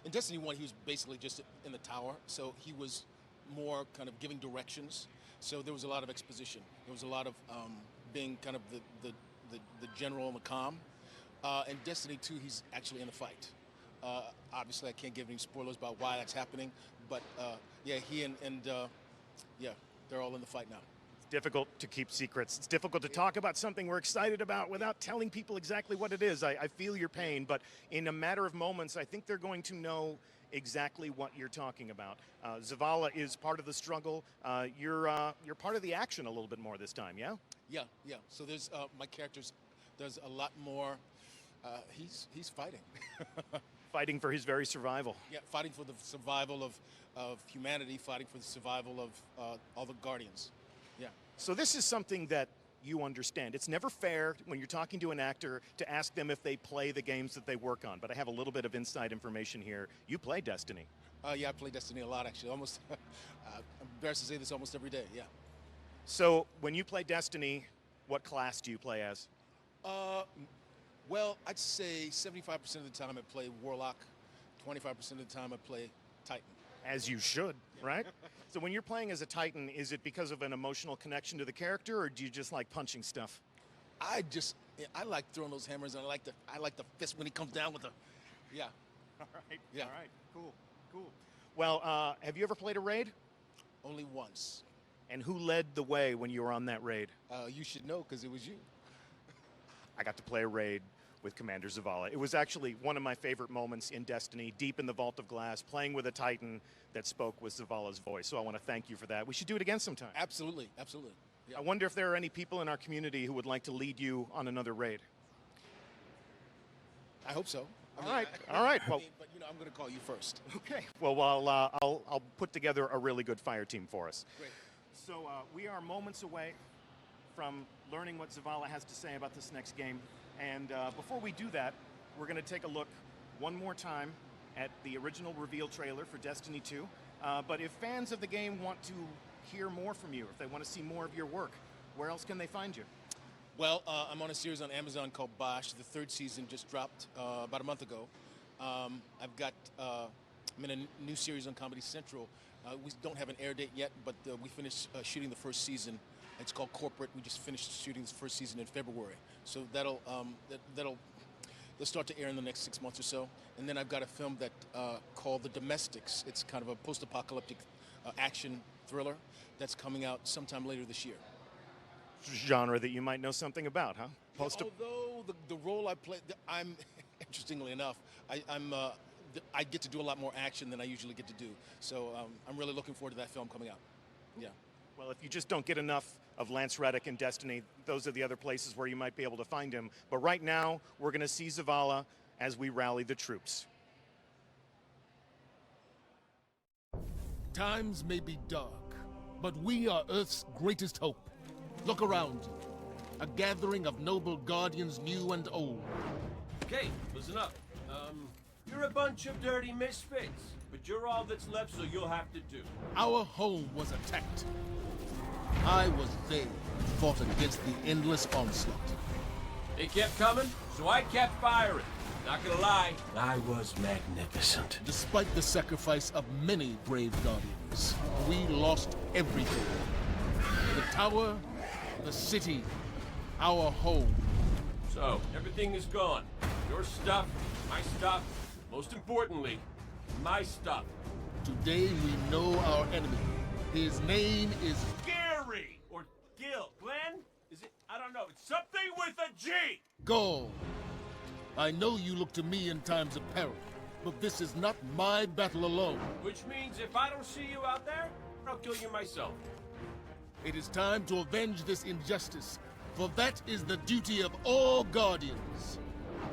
in Destiny 1, he was basically just in the tower, so he was more kind of giving directions. So there was a lot of exposition. There was a lot of being kind of the general and the comm. In Destiny 2, he's actually in the fight. Obviously, I can't give any spoilers about why that's happening, but yeah, he and yeah, they're all in the fight now. Difficult to keep secrets. It's difficult to talk about something we're excited about without telling people exactly what it is. I feel your pain, but in a matter of moments, I think they're going to know exactly what you're talking about. Zavala is part of the struggle. You're part of the action a little bit more this time, yeah? Yeah. So there's my character's does a lot more. He's fighting. Fighting for his very survival. Yeah, fighting for the survival of humanity, fighting for the survival of all the Guardians. Yeah. So this is something that you understand. It's never fair when you're talking to an actor to ask them if they play the games that they work on, but I have a little bit of inside information here. You play Destiny. Yeah, I play Destiny a lot, actually. Almost, I'm embarrassed to say this, almost every day, yeah. So when you play Destiny, what class do you play as? Well, I'd say 75% of the time I play Warlock, 25% of the time I play Titan. As you should, right? So when you're playing as a Titan, is it because of an emotional connection to the character, or do you just like punching stuff? I like throwing those hammers, and I like the fist when he comes down with the, yeah. All right. Yeah. All right. Cool. Well, have you ever played a raid? Only once. And who led the way when you were on that raid? You should know, because it was you. I got to play a raid with Commander Zavala. It was actually one of my favorite moments in Destiny, deep in the Vault of Glass, playing with a Titan that spoke with Zavala's voice. So I want to thank you for that. We should do it again sometime. Absolutely. Yeah. I wonder if there are any people in our community who would like to lead you on another raid. I hope so. All right. Well, but I'm going to call you first. Okay. Well, I'll put together a really good fire team for us. Great. So we are moments away from learning what Zavala has to say about this next game. And before we do that, we're going to take a look one more time at the original reveal trailer for Destiny 2. But if fans of the game want to hear more from you, if they want to see more of your work, where else can they find you? Well, I'm on a series on Amazon called Bosch. The third season just dropped about a month ago. I'm in a new series on Comedy Central. We don't have an air date yet, but we finished shooting the first season. It's called Corporate. We just finished shooting the first season in February. So they'll start to air in the next 6 months or so. And then I've got a film that called The Domestics. It's kind of a post-apocalyptic action thriller that's coming out sometime later this year. Genre that you might know something about, huh? Although the role I play, I'm interestingly enough, I get to do a lot more action than I usually get to do. So I'm really looking forward to that film coming out. Yeah. Well, if you just don't get enough of Lance Reddick and Destiny, those are the other places where you might be able to find him. But right now, we're going to see Zavala as we rally the troops. Times may be dark, but we are Earth's greatest hope. Look around you. A gathering of noble guardians new and old. Okay, listen up. You're a bunch of dirty misfits, but you're all that's left, so you'll have to do. Our home was attacked. I was there and fought against the endless onslaught. They kept coming, so I kept firing. Not gonna lie, I was magnificent. Despite the sacrifice of many brave guardians, we lost everything. The tower, the city, our home. So, everything is gone. Your stuff, my stuff, most importantly, my stuff. Today we know our enemy. His name is Gary! Or Gil. Glenn? Is it? I don't know. It's something with a G! Gaul. I know you look to me in times of peril, but this is not my battle alone. Which means if I don't see you out there, I'll kill you myself. It is time to avenge this injustice, for that is the duty of all Guardians.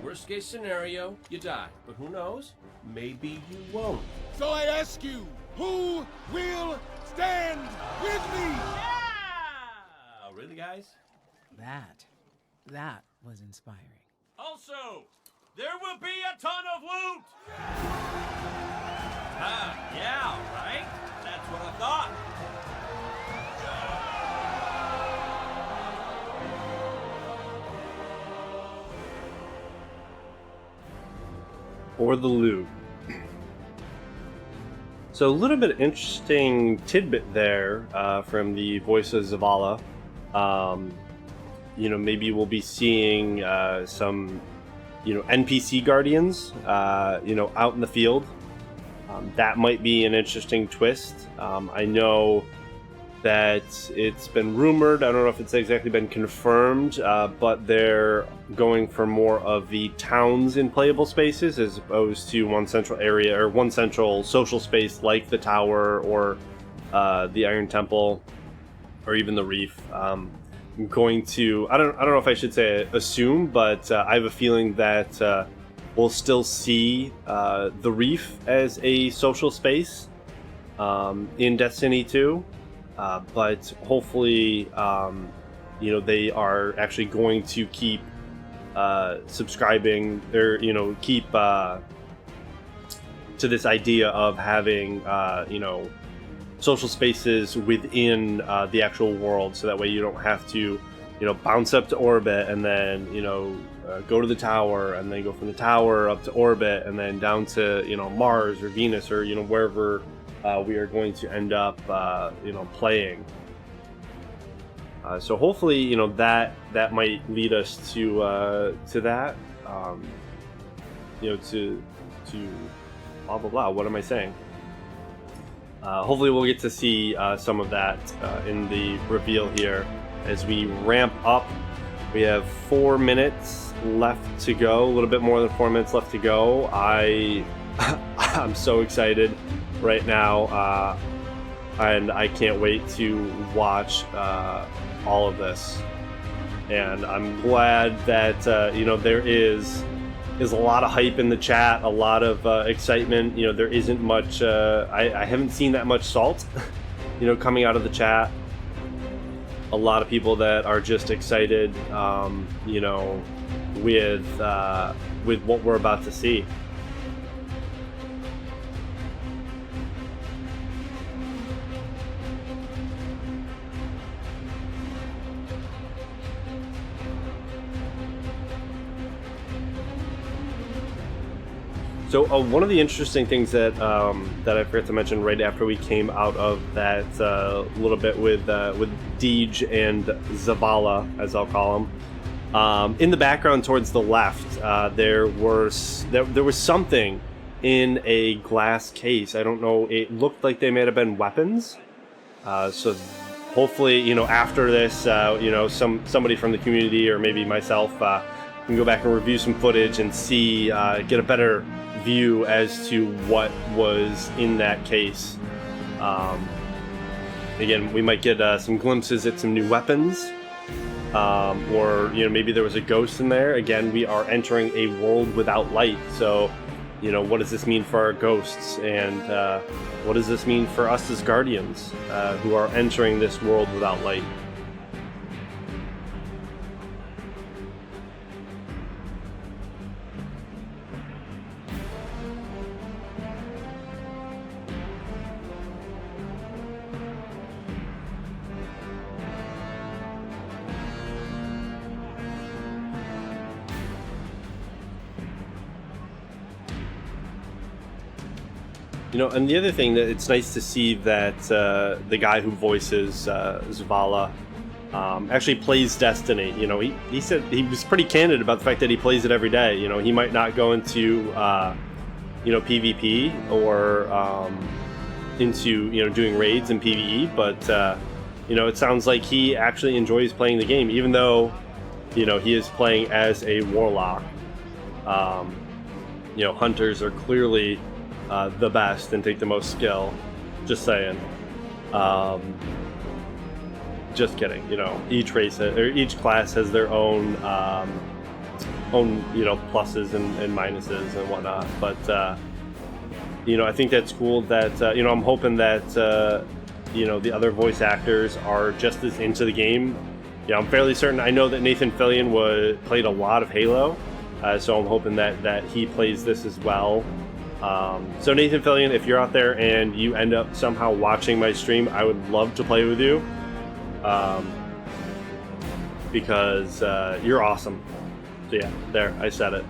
Worst case scenario, you die. But who knows? Maybe you won't. So I ask you, who will stand with me? Oh, really, guys? That was inspiring. Also, there will be a ton of loot! Yeah, right? That's what I thought. Or the loot. So a little bit interesting tidbit there from the voice of Zavala. Maybe we'll be seeing some, NPC guardians, out in the field. That might be an interesting twist. I know that it's been rumored, I don't know if it's exactly been confirmed, but they're going for more of the towns in playable spaces as opposed to one central area or one central social space like the tower or the Iron Temple or even the Reef. I'm going to, I don't know if I should say assume, but I have a feeling that we'll still see the Reef as a social space in Destiny 2. But hopefully, they are actually going to keep subscribing or, keep to this idea of having, social spaces within the actual world. So that way you don't have to, bounce up to orbit and then, go to the tower and then go from the tower up to orbit and then down to, Mars or Venus or, wherever we are going to end up, playing. So hopefully, that might lead us to that. To blah blah blah. What am I saying? Hopefully, we'll get to see some of that in the reveal here as we ramp up. We have 4 minutes left to go. A little bit more than 4 minutes left to go. I'm so excited right now, and I can't wait to watch all of this. And I'm glad that there is a lot of hype in the chat, a lot of excitement. There isn't much. I haven't seen that much salt, coming out of the chat. A lot of people that are just excited, with what we're about to see. So one of the interesting things that I forgot to mention right after we came out of that little bit with Deej and Zavala, as I'll call them, in the background towards the left, there was something in a glass case. I don't know. It looked like they may have been weapons. So hopefully, after this, somebody from the community or maybe myself can go back and review some footage and see, get a better view as to what was in that case. Again, we might get some glimpses at some new weapons, or maybe there was a ghost in there. Again, we are entering a world without light, so what does this mean for our ghosts, and what does this mean for us as guardians who are entering this world without light? And the other thing that it's nice to see that the guy who voices Zavala actually plays Destiny. He said he was pretty candid about the fact that he plays it every day. He might not go into PvP or into doing raids and PvE, but it sounds like he actually enjoys playing the game, even though he is playing as a warlock. Hunters are clearly the best and take the most skill. Just saying. Just kidding. Each race or each class has their own own, pluses and minuses and whatnot. But, I think that's cool that, I'm hoping that, the other voice actors are just as into the game. I'm fairly certain. I know that Nathan Fillion played a lot of Halo, so I'm hoping that he plays this as well. So Nathan Fillion, if you're out there and you end up somehow watching my stream, I would love to play with you, because you're awesome. So yeah, there, I said it.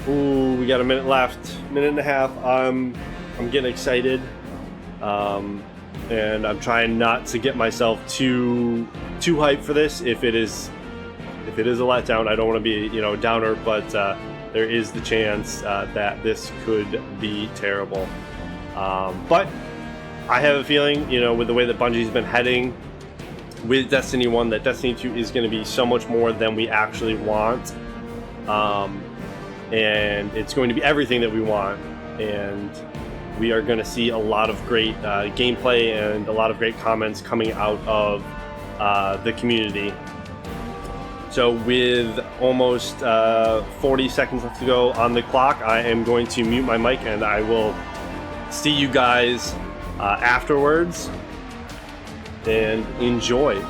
Ooh, we got a minute left, minute and a half. I'm getting excited. And I'm trying not to get myself too hyped for this. If it is a letdown, I don't want to be a downer, but there is the chance that this could be terrible. But I have a feeling, with the way that Bungie's been heading with Destiny 1, that Destiny 2 is going to be so much more than we actually want, and it's going to be everything that we want, and we are going to see a lot of great gameplay and a lot of great comments coming out of the community. So with almost 40 seconds left to go on the clock, I am going to mute my mic and I will see you guys afterwards, and enjoy.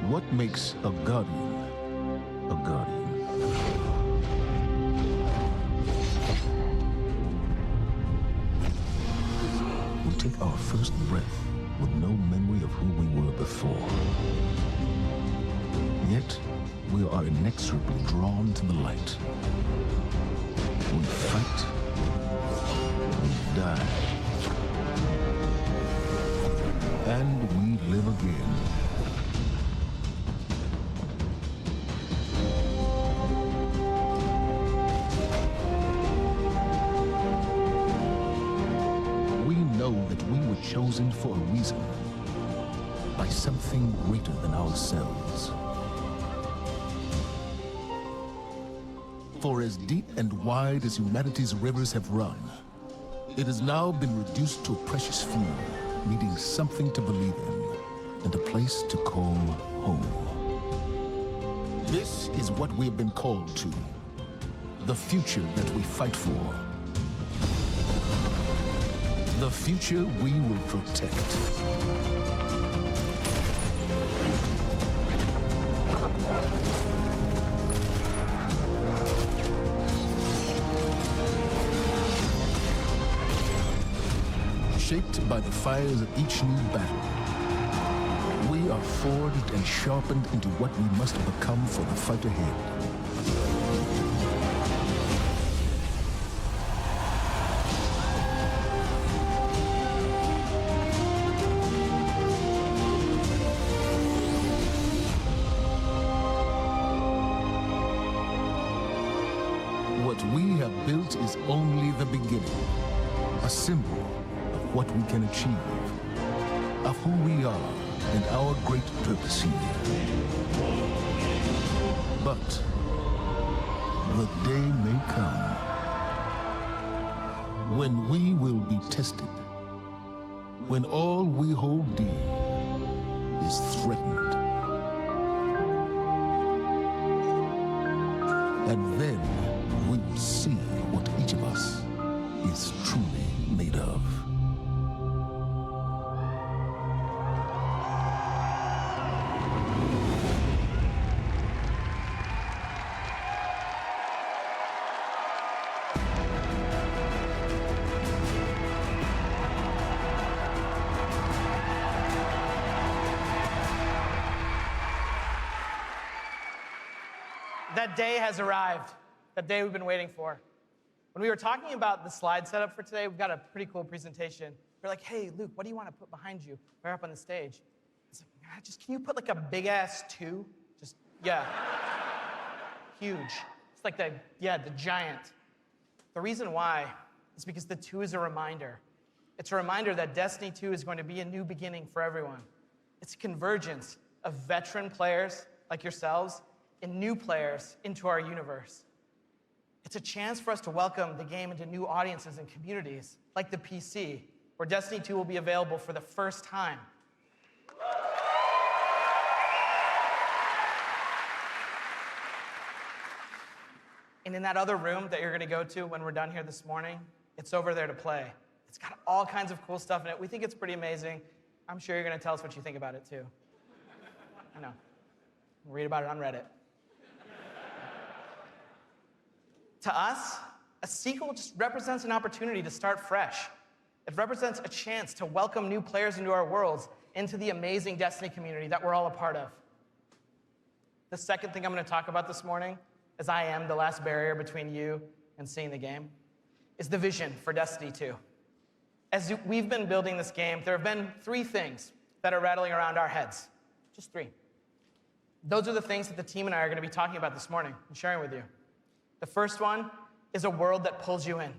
What makes a guardian a guardian? We take our first breath with no memory of who we were before. Yet, we are inexorably drawn to the light. We fight. We die. And we live again. Chosen for a reason, by something greater than ourselves. For as deep and wide as humanity's rivers have run, it has now been reduced to a precious few, needing something to believe in and a place to call home. This is what we have been called to, the future that we fight for. The future we will protect. Shaped by the fires of each new battle, we are forged and sharpened into what we must become for the fight ahead. Is only the beginning, a symbol of what we can achieve, of who we are and our great purpose here. But the day may come when we will be tested, when all we hold dear is threatened. And then we will see what each of us is truly made of. That day has arrived. that day we've been waiting for. When we were talking about the slide setup for today, we've got a pretty cool presentation. We're like, hey, Luke, what do you want to put behind you? We're up on the stage. It's like, just can you put like a big ass 2? Just, yeah. Huge. It's like the giant. The reason why is because the 2 is a reminder. It's a reminder that Destiny 2 is going to be a new beginning for everyone. It's a convergence of veteran players like yourselves and new players into our universe. It's a chance for us to welcome the game into new audiences and communities, like the PC, where Destiny 2 will be available for the first time. And in that other room that you're going to go to when we're done here this morning, it's over there to play. It's got all kinds of cool stuff in it. We think it's pretty amazing. I'm sure you're going to tell us what you think about it, too. I know. Read about it on Reddit. To us, a sequel just represents an opportunity to start fresh. It represents a chance to welcome new players into our worlds, into the amazing Destiny community that we're all a part of. The second thing I'm going to talk about this morning, as I am the last barrier between you and seeing the game, is the vision for Destiny 2. As we've been building this game, there have been 3 things that are rattling around our heads. Just 3. Those are the things that the team and I are going to be talking about this morning and sharing with you. The first one is a world that pulls you in.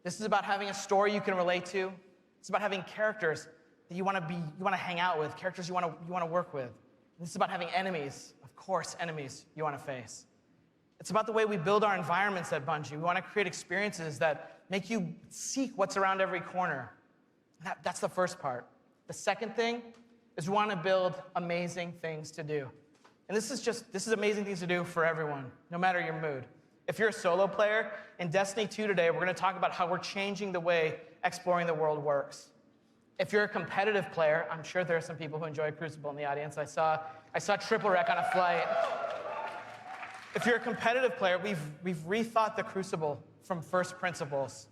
This is about having a story you can relate to. It's about having characters that you want to hang out with, characters you want to work with. This is about having enemies, of course, enemies you want to face. It's about the way we build our environments at Bungie. We want to create experiences that make you seek what's around every corner. That's the first part. The second thing is we want to build amazing things to do. And this is amazing things to do for everyone, no matter your mood. If you're a solo player, in Destiny 2 today, we're going to talk about how we're changing the way exploring the world works. If you're a competitive player, I'm sure there are some people who enjoy Crucible in the audience. I saw Triple Wreck on a flight. If you're a competitive player, we've rethought the Crucible from first principles.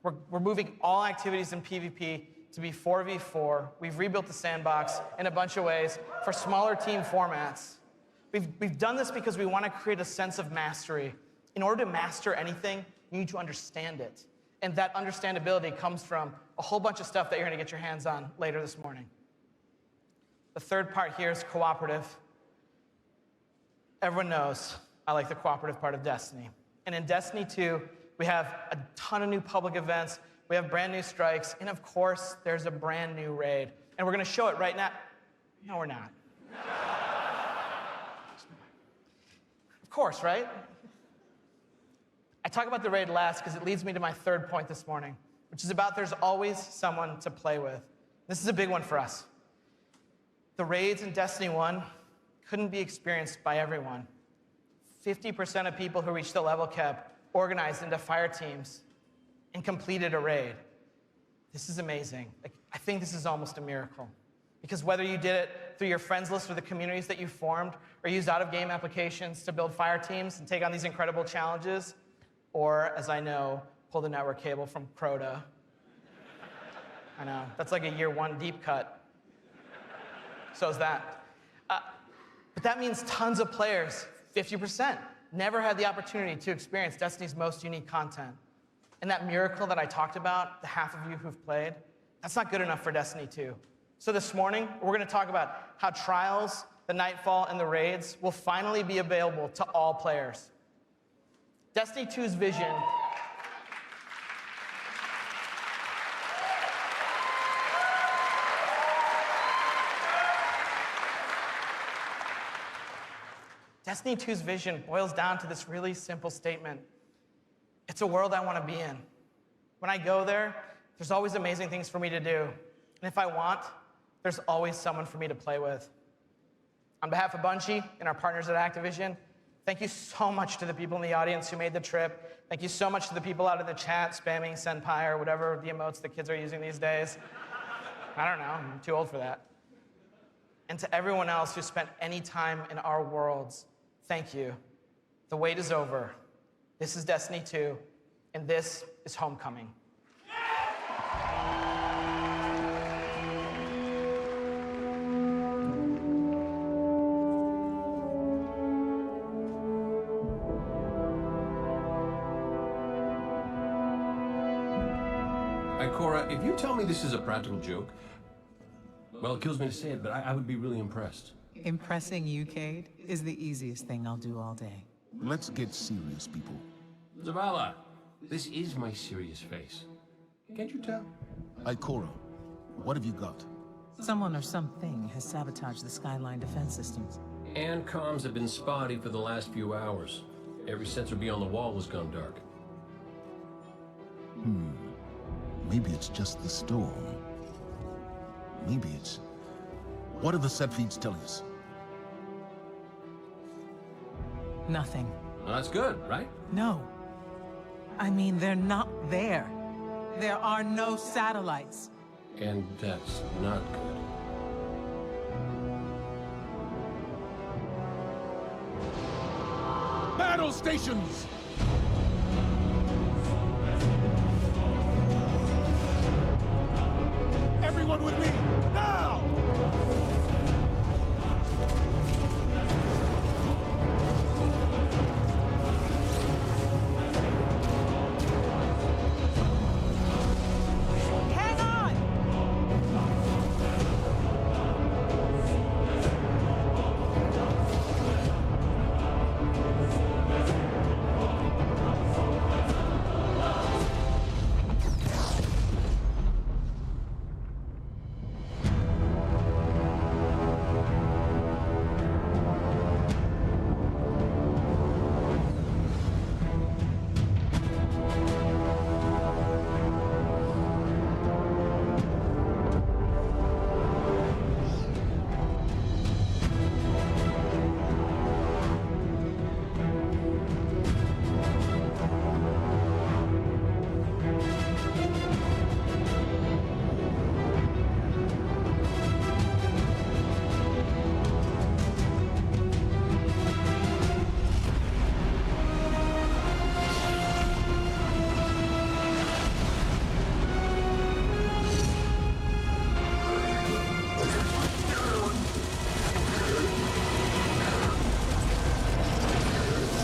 We're moving all activities in PvP to be 4v4. We've rebuilt the sandbox in a bunch of ways for smaller team formats. We've done this because we want to create a sense of mastery. In order to master anything, you need to understand it. And that understandability comes from a whole bunch of stuff that you're going to get your hands on later this morning. The third part here is cooperative. Everyone knows I like the cooperative part of Destiny. And in Destiny 2, we have a ton of new public events, we have brand new strikes, and of course, there's a brand new raid. And we're going to show it right now. No, we're not. Of course, right? I talk about the raid last because it leads me to my third point this morning, which is about there's always someone to play with. This is a big one for us. The raids in Destiny 1 couldn't be experienced by everyone. 50% of people who reached the level cap organized into fire teams and completed a raid. This is amazing. I think this is almost a miracle. Because whether you did it through your friends list or the communities that you formed, or used out-of-game applications to build fire teams and take on these incredible challenges, or, as I know, pull the network cable from Crota. I know, that's like a year 1 deep cut. So is that. But that means tons of players, 50%, never had the opportunity to experience Destiny's most unique content. And that miracle that I talked about, the half of you who've played, that's not good enough for Destiny 2. So this morning, we're going to talk about how Trials, the Nightfall, and the raids will finally be available to all players. Destiny 2's vision Destiny 2's vision boils down to this really simple statement. It's a world I want to be in. When I go there, there's always amazing things for me to do. And if I want, there's always someone for me to play with. On behalf of Bungie and our partners at Activision, thank you so much to the people in the audience who made the trip. Thank you so much to the people out in the chat spamming Senpai or whatever the emotes the kids are using these days. I don't know, I'm too old for that. And to everyone else who spent any time in our worlds, thank you. The wait is over. This is Destiny 2, and this is Homecoming. Ikora, if you tell me this is a practical joke, well, it kills me to say it, but I would be really impressed. Impressing you, Cade, is the easiest thing I'll do all day. Let's get serious, people. Zavala, this is my serious face. Can't you tell? Ikora, what have you got? Someone or something has sabotaged the Skyline defense systems. And comms have been spotty for the last few hours. Every sensor beyond the wall has gone dark. Maybe it's just the storm. Maybe it's... What are the set feeds telling us? Nothing. Well, that's good, right? No. I mean, they're not there. There are no satellites. And that's not good. Battle stations! Everyone with me, now! Hang on!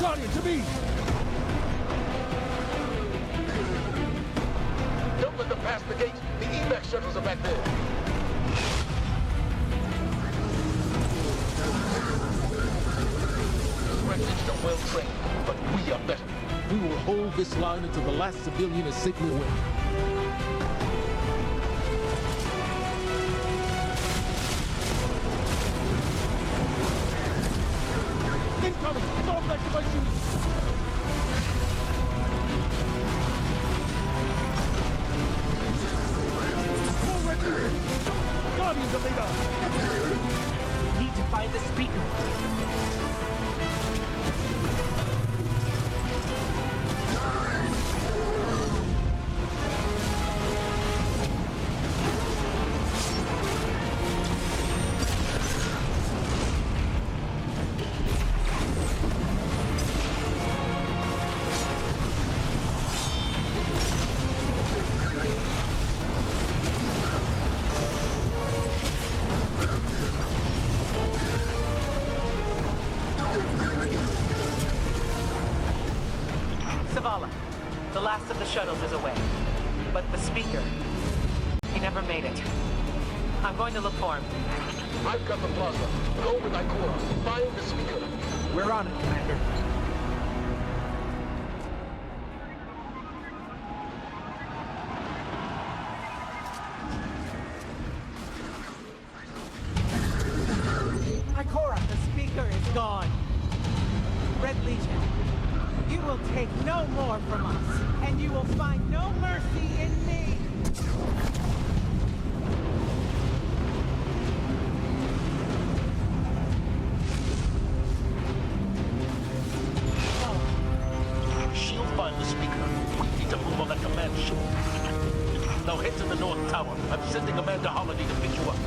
Guardian, to me! Don't let them pass the gate. The evac shuttles are back there. Refugees are well trained, but we are better. We will hold this line until the last civilian is safely away. Incoming! Fall back to my shoes! Full red Guardians of Ada! Need to find the speaker. Zavala, the last of the shuttles is away. But the speaker, he never made it. I'm going to look for him. I've got the plaza. Go with Ikora. Find the speaker. We're on it, Commander. Ikora, the speaker is gone. Red Legion, you will take no more from us, and you will find no mercy in me. She'll find the speaker. We need to move on that command ship. Now head to the North Tower. I'm sending Amanda Holiday to pick you up.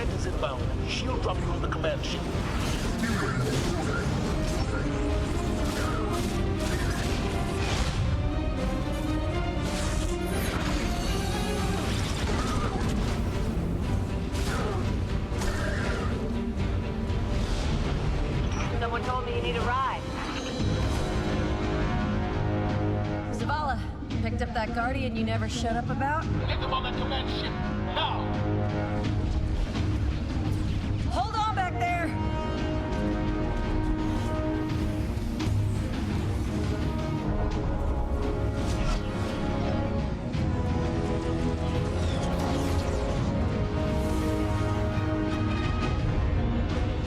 Command is inbound. Shield drop you on the command ship. Someone told me you need a ride. Zavala, picked up that Guardian you never shut up about? Get them on that command ship, now! Hold on back there!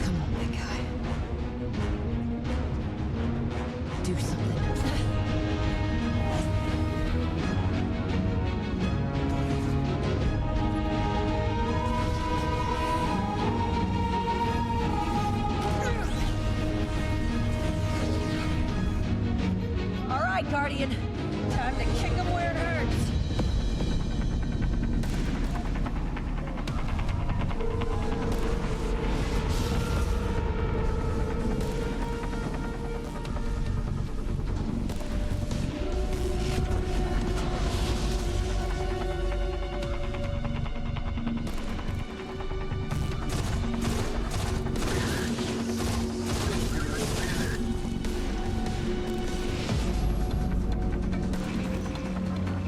Come on, big guy. Do something. All right, Guardian. Time to kick him where it hurts.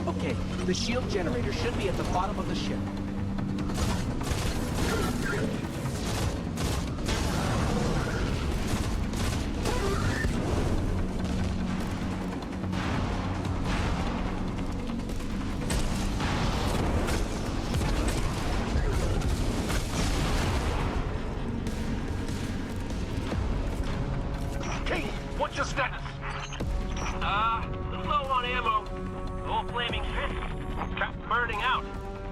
Okay, the shield generator should be at the bottom of the ship. King, what's your status? Low on ammo. All flaming fists. Trapped burning out.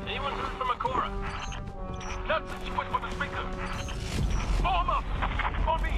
Anyone heard from Akora? Nonsense, you wait for the speaker. Form up! On me!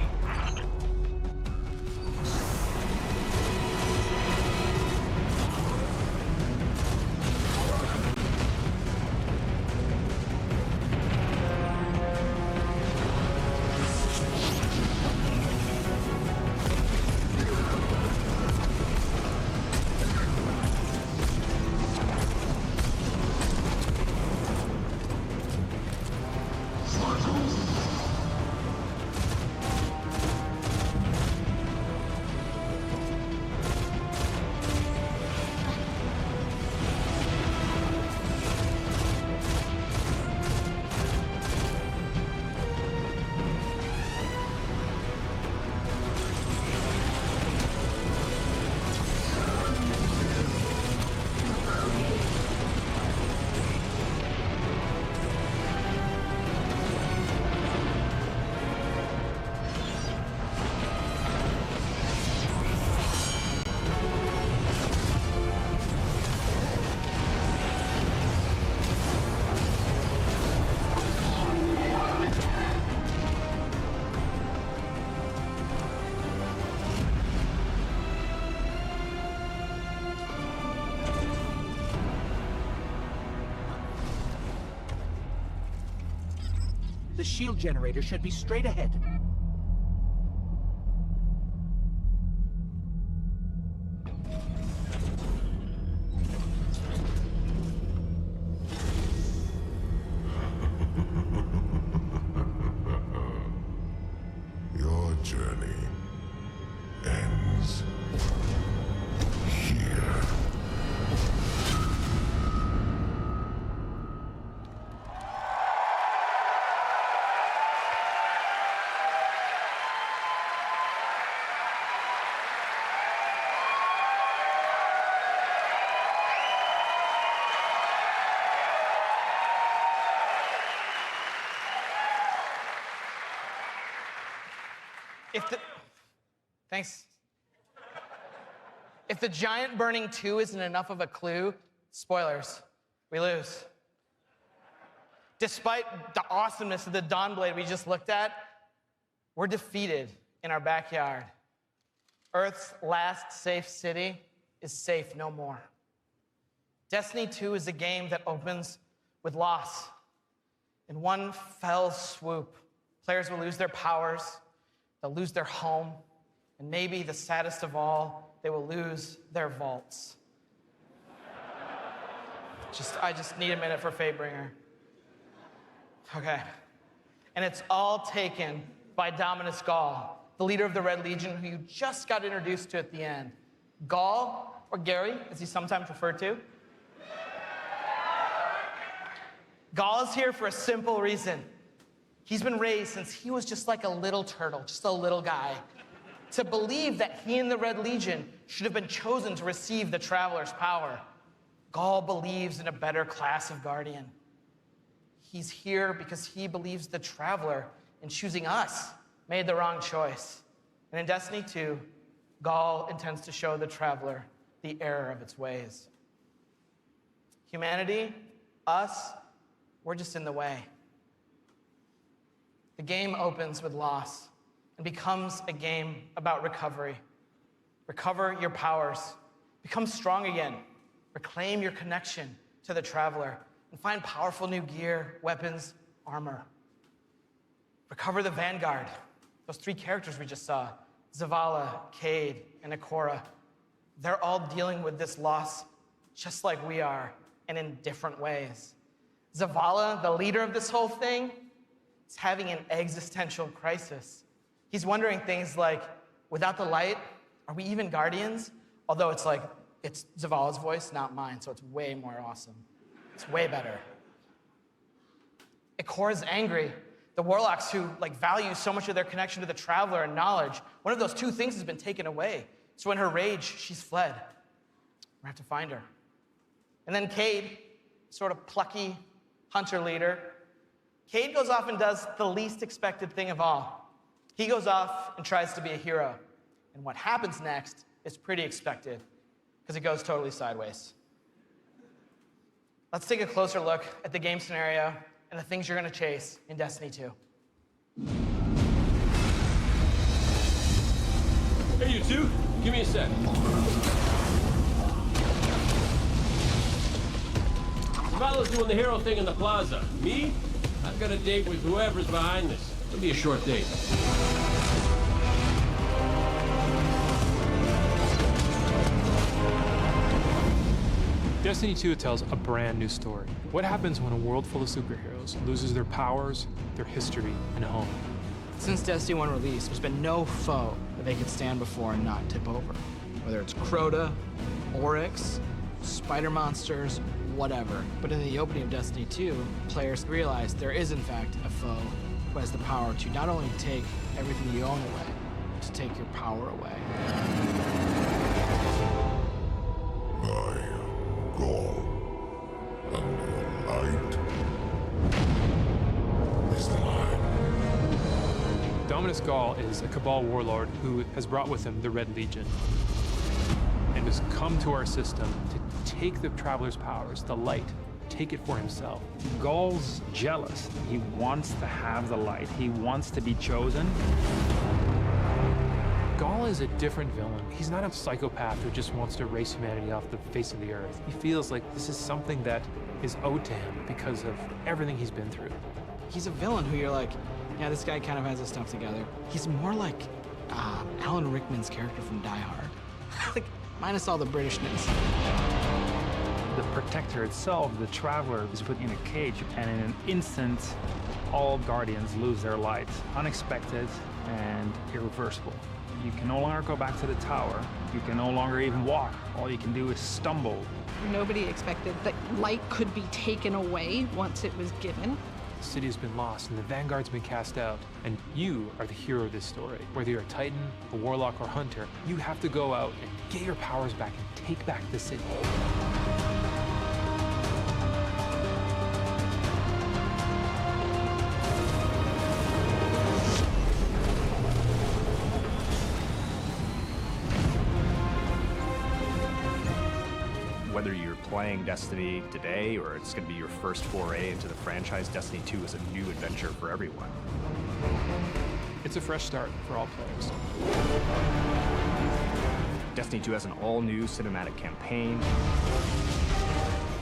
The shield generator should be straight ahead. Your journey ends here. Thanks. If the giant burning 2 isn't enough of a clue, spoilers, we lose. Despite the awesomeness of the Dawnblade we just looked at, we're defeated in our backyard. Earth's last safe city is safe no more. Destiny 2 is a game that opens with loss. In one fell swoop, players will lose their powers, they'll lose their home, and maybe the saddest of all, they will lose their vaults. I just need a minute for Fatebringer. Okay. And it's all taken by Dominus Gall, the leader of the Red Legion, who you just got introduced to at the end. Gall, or Gary, as he's sometimes referred to. Gall is here for a simple reason. He's been raised since he was just like a little turtle, just a little guy, to believe that he and the Red Legion should have been chosen to receive the Traveler's power. Gall believes in a better class of Guardian. He's here because he believes the Traveler, in choosing us, made the wrong choice. And in Destiny 2, Gall intends to show the Traveler the error of its ways. Humanity, us, we're just in the way. The game opens with loss and becomes a game about recovery. Recover your powers, become strong again, reclaim your connection to the Traveler, and find powerful new gear, weapons, armor. Recover the Vanguard, those 3 characters we just saw, Zavala, Cayde, and Ikora. They're all dealing with this loss just like we are, and in different ways. Zavala, the leader of this whole thing, is having an existential crisis. He's wondering things like, without the light, are we even Guardians? Although it's Zavala's voice, not mine, so it's way more awesome. It's way better. Ikora's angry. The Warlocks who value so much of their connection to the Traveler and knowledge, one of those 2 things has been taken away. So in her rage, she's fled. We have to find her. And then Cayde, sort of plucky hunter leader. Cayde goes off and does the least expected thing of all. He goes off and tries to be a hero. And what happens next is pretty expected, because it goes totally sideways. Let's take a closer look at the game scenario and the things you're going to chase in Destiny 2. Hey, you two, give me a sec. Zavala's doing the hero thing in the plaza. Me? I've got a date with whoever's behind this. It'll be a short date. Destiny 2 tells a brand new story. What happens when a world full of superheroes loses their powers, their history, and home? Since Destiny 1 release, there's been no foe that they could stand before and not tip over. Whether it's Crota, Oryx, spider monsters, whatever. But in the opening of Destiny 2, players realize there is in fact a foe who has the power to not only take everything you own away, but to take your power away. Gall, and the light is mine. Dominus Gall is a Cabal warlord who has brought with him the Red Legion and has come to our system to take the Traveler's powers, the light, take it for himself. Gall's jealous. He wants to have the light. He wants to be chosen. Gall is a different villain. He's not a psychopath who just wants to erase humanity off the face of the earth. He feels like this is something that is owed to him because of everything he's been through. He's a villain who you're like, yeah, this guy kind of has his stuff together. He's more like Alan Rickman's character from Die Hard. Minus all the Britishness. The Protector itself, the Traveler, is put in a cage, and in an instant, all Guardians lose their light. Unexpected and irreversible. You can no longer go back to the tower. You can no longer even walk. All you can do is stumble. Nobody expected that light could be taken away once it was given. The city has been lost and the Vanguard's been cast out, and you are the hero of this story. Whether you're a Titan, a Warlock, or Hunter, you have to go out and get your powers back and take back the city. Whether you're playing Destiny today or it's going to be your first foray into the franchise, Destiny 2 is a new adventure for everyone. It's a fresh start for all players. Destiny 2 has an all-new cinematic campaign,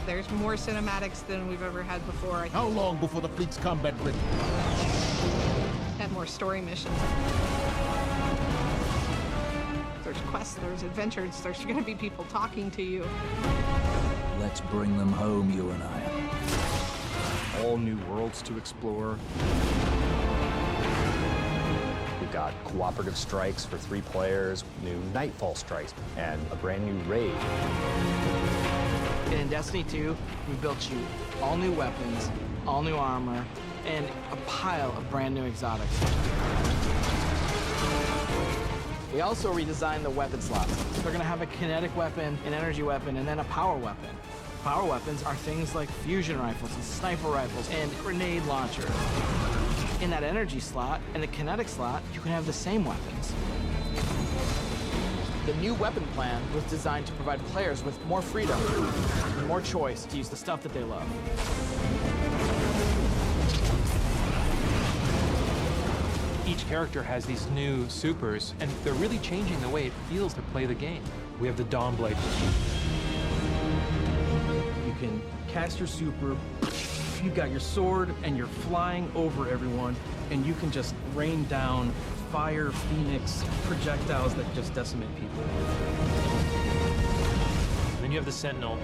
There's more cinematics than we've ever had before. How long before the fleet's combat ready? And more story missions. There's quests, there's adventures, there's going to be people talking to you. Let's bring them home, you and I. All new worlds to explore. We've got cooperative strikes for 3 players, new Nightfall strikes, and a brand new raid. And in Destiny 2, we built you all new weapons, all new armor, and a pile of brand new exotics. We also redesigned the weapon slots. They're gonna have a kinetic weapon, an energy weapon, and then a power weapon. Power weapons are things like fusion rifles and sniper rifles and grenade launchers. In that energy slot and the kinetic slot, you can have the same weapons. The new weapon plan was designed to provide players with more freedom and more choice to use the stuff that they love. Each character has these new supers, and they're really changing the way it feels to play the game. We have the Dawnblade. You can cast your super, you've got your sword, and you're flying over everyone, and you can just rain down fire, phoenix, projectiles that just decimate people. And then you have the Sentinel.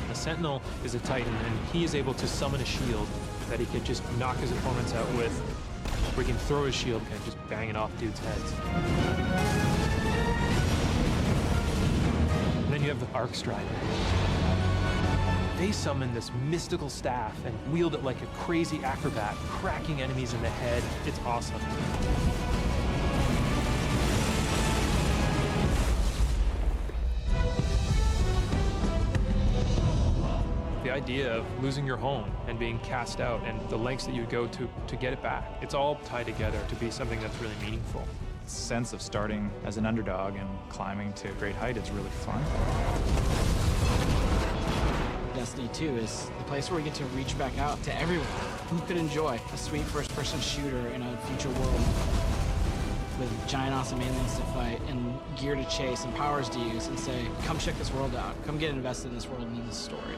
The Sentinel is a Titan, and he is able to summon a shield that he could just knock his opponents out with, where he can throw his shield and just bang it off dudes' heads. And then you have the Arc Strider. They summon this mystical staff and wield it like a crazy acrobat, cracking enemies in the head. It's awesome. The idea of losing your home and being cast out and the lengths that you go to get it back, it's all tied together to be something that's really meaningful. The sense of starting as an underdog and climbing to a great height is really fun. Destiny 2 is the place where we get to reach back out to everyone who could enjoy a sweet first-person shooter in a future world with giant awesome aliens to fight and gear to chase and powers to use and say, come check this world out, come get invested in this world and in this story.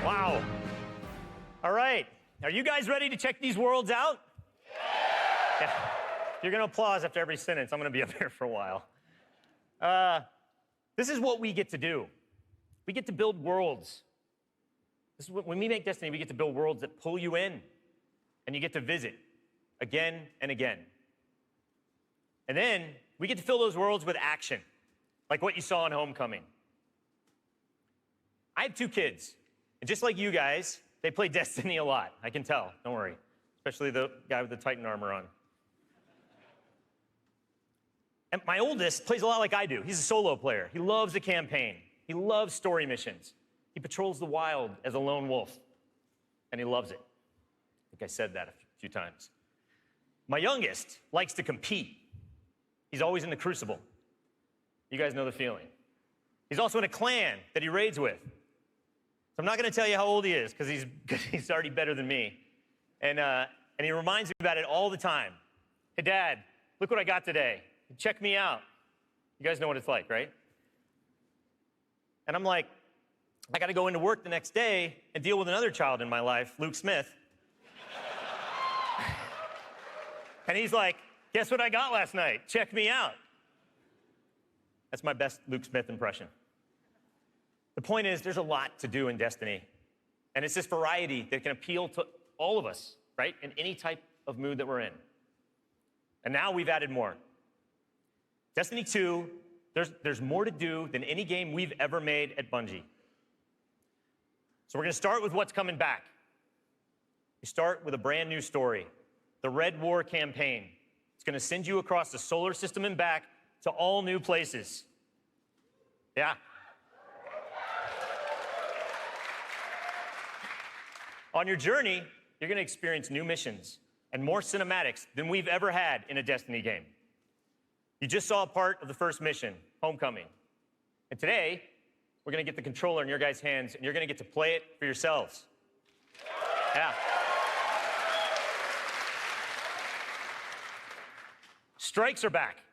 Wow. All right. Are you guys ready to check these worlds out? Yeah. You're going to applause after every sentence. I'm going to be up here for a while. This is what we get to do. We get to build worlds. This is when we make Destiny, we get to build worlds that pull you in, and you get to visit again and again. And then we get to fill those worlds with action, like what you saw in Homecoming. I have 2 kids, and just like you guys, they play Destiny a lot. I can tell, don't worry, especially the guy with the Titan armor on. And my oldest plays a lot like I do. He's a solo player. He loves the campaign. He loves story missions. He patrols the wild as a lone wolf, and he loves it. I think I said that a few times. My youngest likes to compete. He's always in the Crucible. You guys know the feeling. He's also in a clan that he raids with. So I'm not going to tell you how old he is, because he's already better than me. And he reminds me about it all the time. Hey, Dad, look what I got today. Check me out. You guys know what it's like, right? And I'm like, I got to go into work the next day and deal with another child in my life, Luke Smith. And he's like, guess what I got last night? Check me out. That's my best Luke Smith impression. The point is, there's a lot to do in Destiny. And it's this variety that can appeal to all of us, right? In any type of mood that we're in. And now we've added more. Destiny 2, there's more to do than any game we've ever made at Bungie. So we're going to start with what's coming back. We start with a brand new story, the Red War campaign. It's going to send you across the solar system and back to all new places. Yeah. On your journey, you're going to experience new missions and more cinematics than we've ever had in a Destiny game. You just saw a part of the first mission, Homecoming. And today, we're going to get the controller in your guys' hands, and you're going to get to play it for yourselves. Yeah. Strikes are back.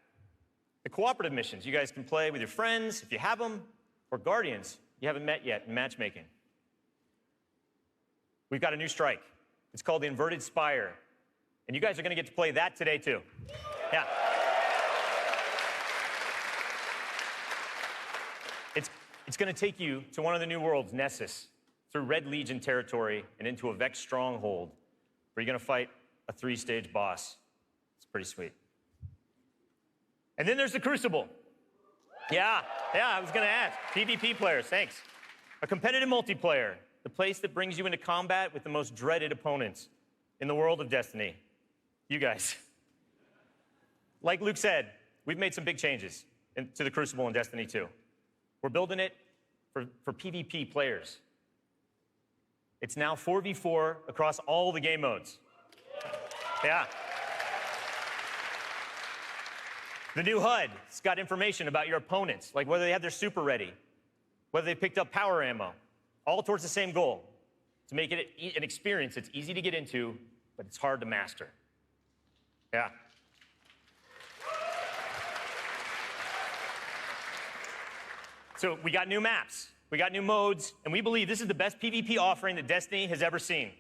The cooperative missions you guys can play with your friends, if you have them, or Guardians you haven't met yet in matchmaking. We've got a new strike. It's called the Inverted Spire. And you guys are going to get to play that today, too. Yeah. It's going to take you to one of the new worlds, Nessus, through Red Legion territory and into a Vex stronghold, where you're going to fight a 3-stage boss. It's pretty sweet. And then there's the Crucible. Yeah, I was going to ask. PvP players, thanks. A competitive multiplayer, the place that brings you into combat with the most dreaded opponents in the world of Destiny. You guys. Like Luke said, we've made some big changes to the Crucible in Destiny 2. We're building it for PvP players. It's now 4v4 across all the game modes. Yeah. The new HUD's got information about your opponents, like whether they have their super ready, whether they picked up power ammo, all towards the same goal, to make it an experience that's easy to get into, but it's hard to master. Yeah. So we got new maps, we got new modes, and we believe this is the best PvP offering that Destiny has ever seen.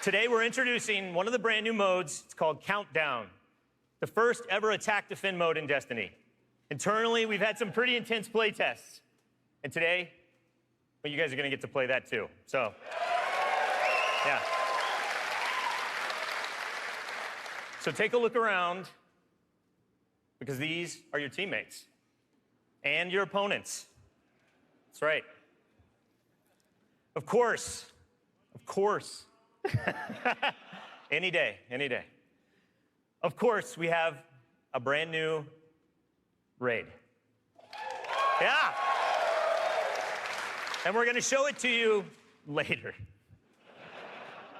Today we're introducing one of the brand new modes. It's called Countdown, the first ever attack defend mode in Destiny. Internally, we've had some pretty intense play tests. And today, well, you guys are gonna get to play that too. So, yeah. So take a look around, because these are your teammates and your opponents. That's right. Of course. Any day. Of course, we have a brand new raid. Yeah. And we're going to show it to you later.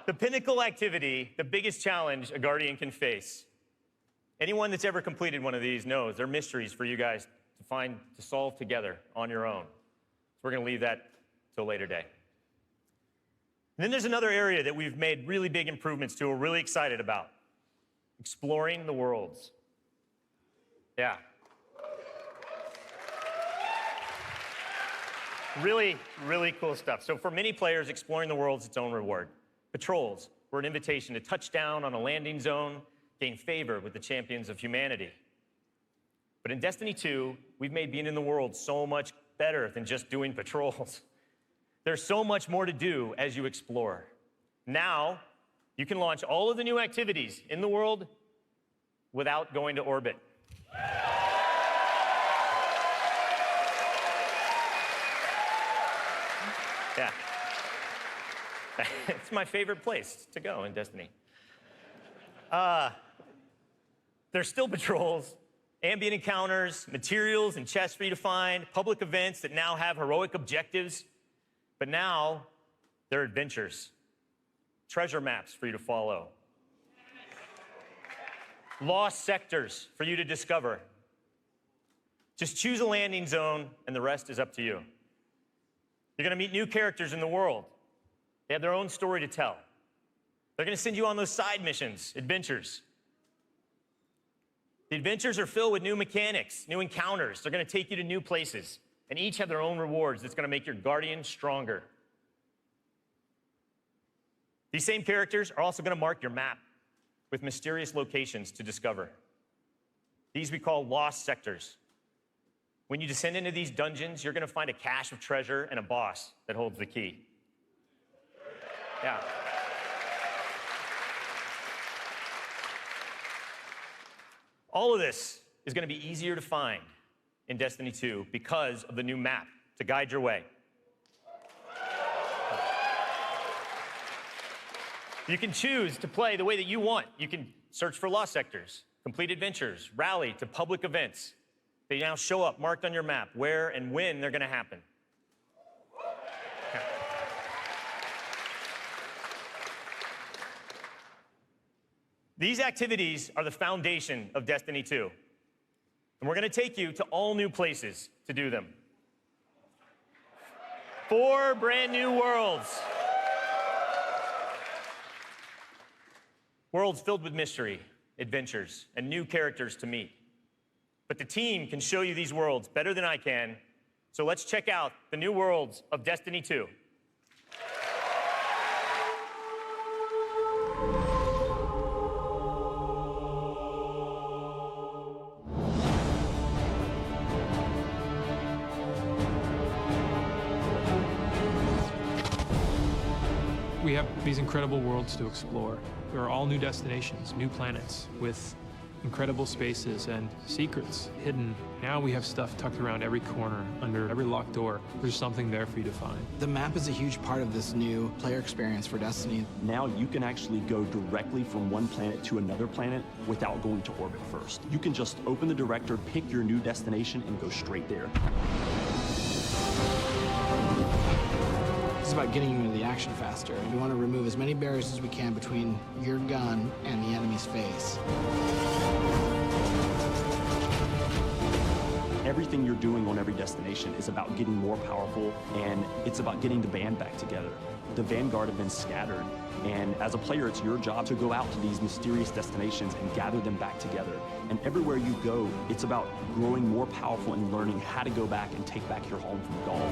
The pinnacle activity, the biggest challenge a Guardian can face. Anyone that's ever completed one of these knows they're mysteries for you guys to solve together on your own. So we're going to leave that till a later day. And then there's another area that we've made really big improvements to, we're really excited about. Exploring the worlds. Yeah. Really, really cool stuff. So for many players, exploring the world is its own reward. Patrols were an invitation to touch down on a landing zone, gain favor with the champions of humanity. But in Destiny 2, we've made being in the world so much better than just doing patrols. There's so much more to do as you explore. Now, you can launch all of the new activities in the world without going to orbit. Yeah. It's my favorite place to go in Destiny. There's still patrols, ambient encounters, materials and chests for you to find, public events that now have heroic objectives, but now they're adventures, treasure maps for you to follow, lost sectors for you to discover. Just choose a landing zone and the rest is up to you. You're gonna meet new characters in the world. They have their own story to tell. They're gonna send you on those side missions, adventures. The adventures are filled with new mechanics, new encounters. They're gonna take you to new places, and each have their own rewards that's gonna make your Guardian stronger. These same characters are also gonna mark your map with mysterious locations to discover. These we call lost sectors. When you descend into these dungeons, you're gonna find a cache of treasure and a boss that holds the key. Yeah. All of this is going to be easier to find in Destiny 2 because of the new map to guide your way. You can choose to play the way that you want. You can search for lost sectors, complete adventures, rally to public events. They now show up marked on your map where and when they're going to happen. These activities are the foundation of Destiny 2. And we're going to take you to all new places to do them. 4 brand new worlds. Worlds filled with mystery, adventures, and new characters to meet. But the team can show you these worlds better than I can, so let's check out the new worlds of Destiny 2. We have these incredible worlds to explore. There are all new destinations, new planets, with incredible spaces and secrets hidden. Now we have stuff tucked around every corner, under every locked door. There's something there for you to find. The map is a huge part of this new player experience for Destiny. Now you can actually go directly from one planet to another planet without going to orbit first. You can just open the director, pick your new destination, and go straight there. It's about getting you into the action faster. We want to remove as many barriers as we can between your gun and the enemy's face. Everything you're doing on every destination is about getting more powerful, and it's about getting the band back together. The Vanguard have been scattered, and as a player, it's your job to go out to these mysterious destinations and gather them back together. And everywhere you go, it's about growing more powerful and learning how to go back and take back your home from Gaul.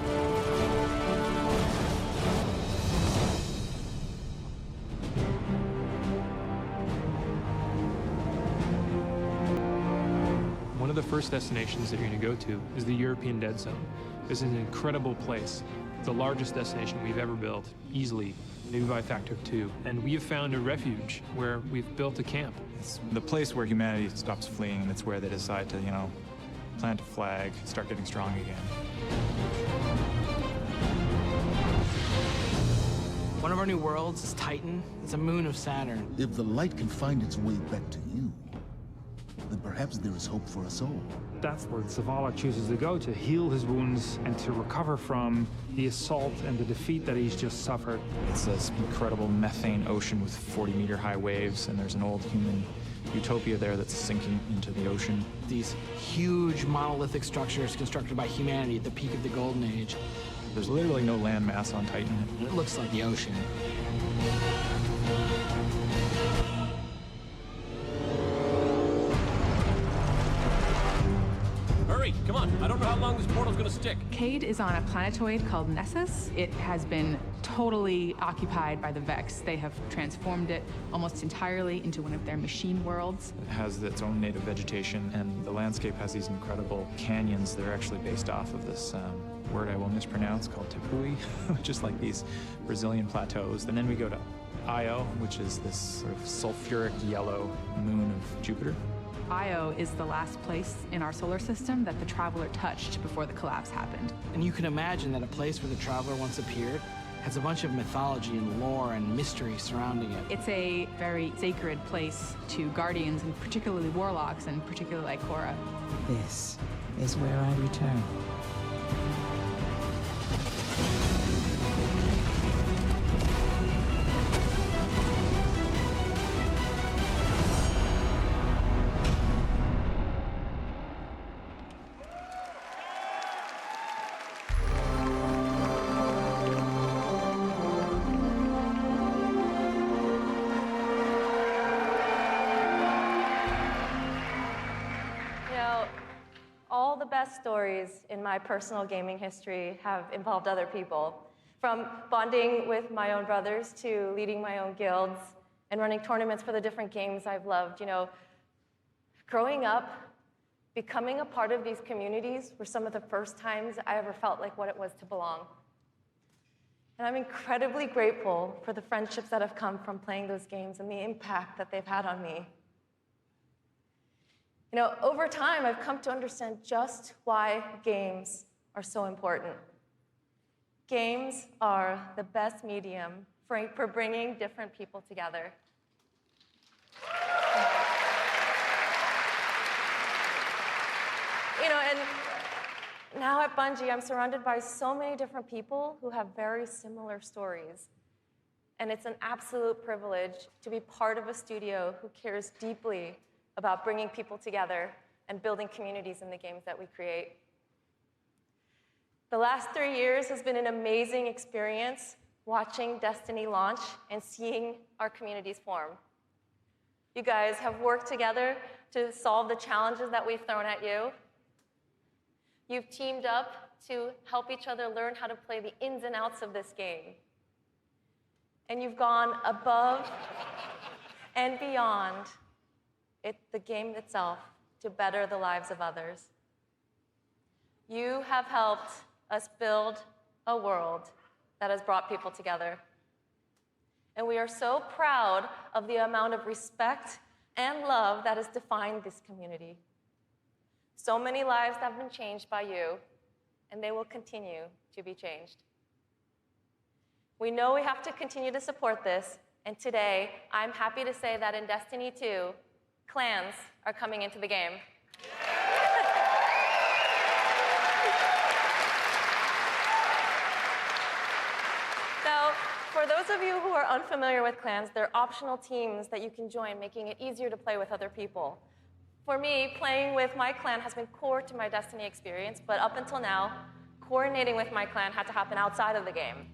One of the first destinations that you're going to go to is the European Dead Zone. This is an incredible place. It's the largest destination we've ever built, easily, maybe by a factor of 2. And we have found a refuge where we've built a camp. It's the place where humanity stops fleeing, and it's where they decide to, plant a flag, start getting strong again. One of our new worlds is Titan. It's a moon of Saturn. If the light can find its way back to you, then perhaps there is hope for us all. That's where Zavala chooses to go, to heal his wounds and to recover from the assault and the defeat that he's just suffered. It's this incredible methane ocean with 40-meter high waves, and there's an old human utopia there that's sinking into the ocean. These huge monolithic structures constructed by humanity at the peak of the Golden Age. There's literally no land mass on Titan. It looks like the ocean. Hurry, come on. I don't know how long this portal's gonna stick. Cade is on a planetoid called Nessus. It has been totally occupied by the Vex. They have transformed it almost entirely into one of their machine worlds. It has its own native vegetation, and the landscape has these incredible canyons that are actually based off of this word I will mispronounce called Tepui, which is like these Brazilian plateaus. And then we go to Io, which is this sort of sulfuric yellow moon of Jupiter. Io is the last place in our solar system that the Traveler touched before the collapse happened. And you can imagine that a place where the Traveler once appeared has a bunch of mythology and lore and mystery surrounding it. It's a very sacred place to Guardians, and particularly Warlocks, and particularly Ikora. This is where I return. All the best stories in my personal gaming history have involved other people. From bonding with my own brothers to leading my own guilds and running tournaments for the different games I've loved. Growing up, becoming a part of these communities were some of the first times I ever felt like what it was to belong. And I'm incredibly grateful for the friendships that have come from playing those games and the impact that they've had on me. Over time, I've come to understand just why games are so important. Games are the best medium for bringing different people together. And now at Bungie, I'm surrounded by so many different people who have very similar stories. And it's an absolute privilege to be part of a studio who cares deeply about bringing people together and building communities in the games that we create. The last 3 years has been an amazing experience watching Destiny launch and seeing our communities form. You guys have worked together to solve the challenges that we've thrown at you. You've teamed up to help each other learn how to play the ins and outs of this game. And you've gone above and beyond the game itself to better the lives of others. You have helped us build a world that has brought people together. And we are so proud of the amount of respect and love that has defined this community. So many lives have been changed by you, and they will continue to be changed. We know we have to continue to support this, and today, I'm happy to say that in Destiny 2, clans are coming into the game. Now, for those of you who are unfamiliar with clans, they're optional teams that you can join, making it easier to play with other people. For me, playing with my clan has been core to my Destiny experience, but up until now, coordinating with my clan had to happen outside of the game.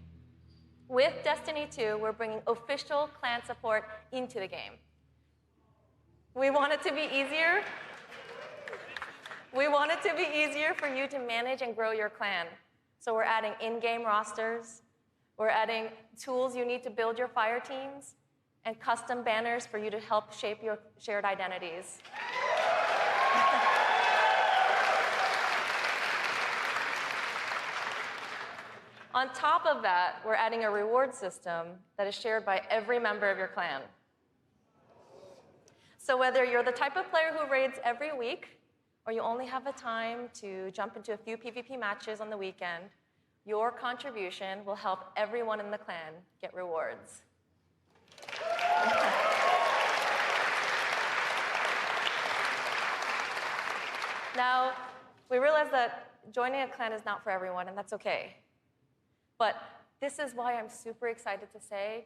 With Destiny 2, we're bringing official clan support into the game. We want it to be easier. We want it to be easier for you to manage and grow your clan. So we're adding in-game rosters. We're adding tools you need to build your fire teams and custom banners for you to help shape your shared identities. On top of that, we're adding a reward system that is shared by every member of your clan. So whether you're the type of player who raids every week, or you only have the time to jump into a few PvP matches on the weekend, your contribution will help everyone in the clan get rewards. Now, we realize that joining a clan is not for everyone, and that's okay. But this is why I'm super excited to say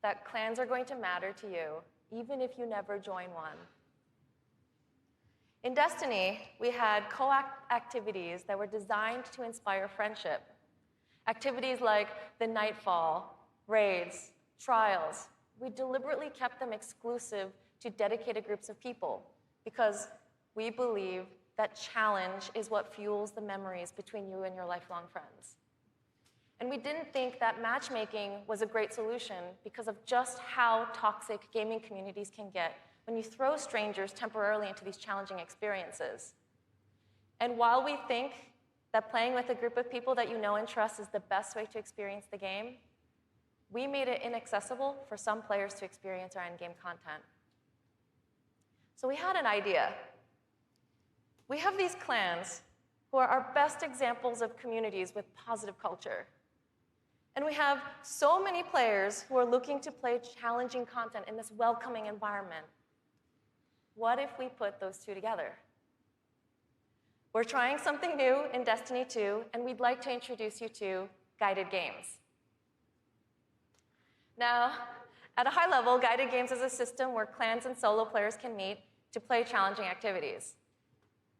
that clans are going to matter to you, even if you never join one. In Destiny, we had co-op activities that were designed to inspire friendship. Activities like the Nightfall, raids, trials. We deliberately kept them exclusive to dedicated groups of people because we believe that challenge is what fuels the memories between you and your lifelong friends. And we didn't think that matchmaking was a great solution because of just how toxic gaming communities can get when you throw strangers temporarily into these challenging experiences. And while we think that playing with a group of people that you know and trust is the best way to experience the game, we made it inaccessible for some players to experience our in-game content. So we had an idea. We have these clans who are our best examples of communities with positive culture. And we have so many players who are looking to play challenging content in this welcoming environment. What if we put those two together? We're trying something new in Destiny 2, and we'd like to introduce you to guided games. Now, at a high level, guided games is a system where clans and solo players can meet to play challenging activities.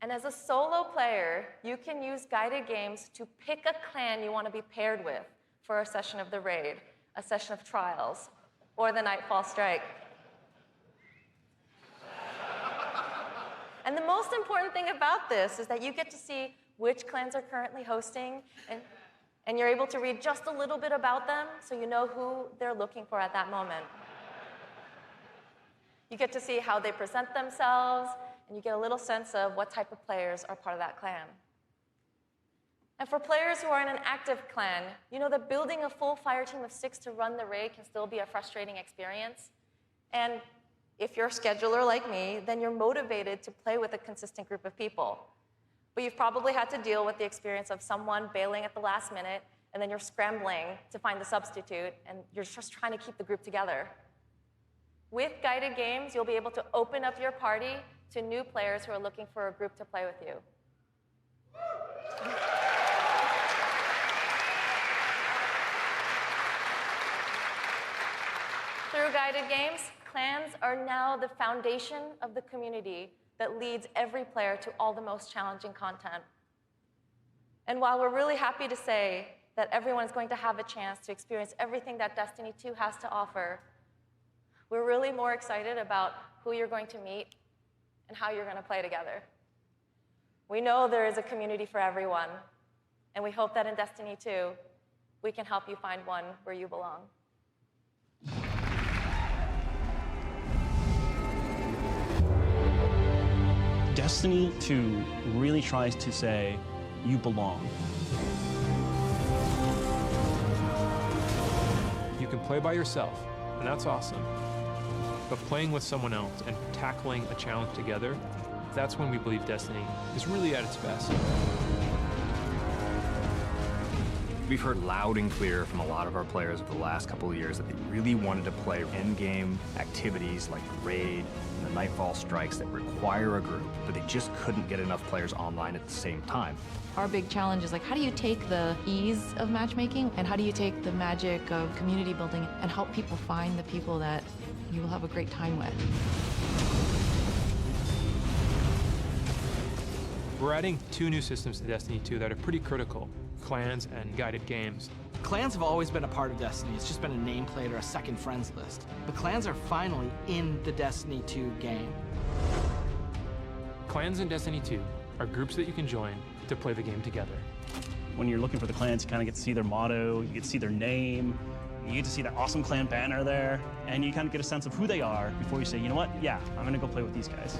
And as a solo player, you can use guided games to pick a clan you want to be paired with for a session of the raid, a session of trials, or the Nightfall Strike. And the most important thing about this is that you get to see which clans are currently hosting, and you're able to read just a little bit about them so you know who they're looking for at that moment. You get to see how they present themselves, and you get a little sense of what type of players are part of that clan. And for players who are in an active clan, you know that building a full fire team of 6 to run the raid can still be a frustrating experience. And if you're a scheduler like me, then you're motivated to play with a consistent group of people. But you've probably had to deal with the experience of someone bailing at the last minute, and then you're scrambling to find the substitute, and you're just trying to keep the group together. With guided games, you'll be able to open up your party to new players who are looking for a group to play with you. Guided Games, clans are now the foundation of the community that leads every player to all the most challenging content. And while we're really happy to say that everyone is going to have a chance to experience everything that Destiny 2 has to offer, we're really more excited about who you're going to meet and how you're going to play together. We know there is a community for everyone, and we hope that in Destiny 2, we can help you find one where you belong. Destiny 2 really tries to say, you belong. You can play by yourself, and that's awesome. But playing with someone else and tackling a challenge together, that's when we believe Destiny is really at its best. We've heard loud and clear from a lot of our players over the last couple of years that they really wanted to play in-game activities like the Raid and the Nightfall Strikes that require a group, but they just couldn't get enough players online at the same time. Our big challenge is like, how do you take the ease of matchmaking and how do you take the magic of community building and help people find the people that you will have a great time with? We're adding 2 new systems to Destiny 2 that are pretty critical: clans and guided games. Clans have always been a part of Destiny. It's just been a nameplate or a second friends list. But clans are finally in the Destiny 2 game. Clans in Destiny 2 are groups that you can join to play the game together. When you're looking for the clans, you kind of get to see their motto, you get to see their name, you get to see that awesome clan banner there, and you kind of get a sense of who they are before you say, you know what, yeah, I'm gonna go play with these guys.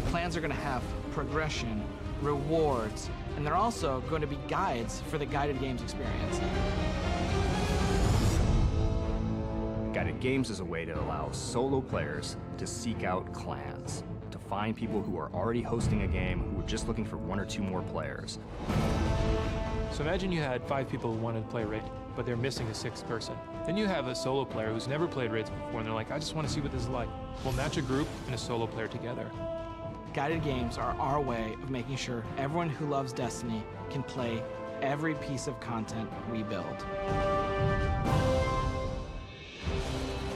Clans are gonna have progression, rewards, and they're also going to be guides for the Guided Games experience. Guided Games is a way to allow solo players to seek out clans, to find people who are already hosting a game who are just looking for 1 or 2 more players. So imagine you had 5 people who wanted to play Raid, but they're missing a 6th person. Then you have a solo player who's never played Raids before, and they're like, I just want to see what this is like. We'll match a group and a solo player together. Guided Games are our way of making sure everyone who loves Destiny can play every piece of content we build.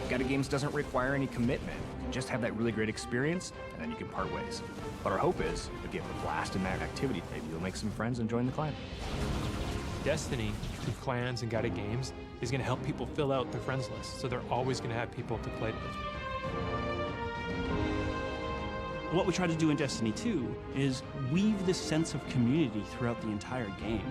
Guided Games doesn't require any commitment. Just have that really great experience, and then you can part ways. But our hope is, if you have a blast in that activity, maybe you'll make some friends and join the clan. Destiny, through clans and guided games, is going to help people fill out their friends list, so they're always going to have people to play with. What we try to do in Destiny 2 is weave this sense of community throughout the entire game.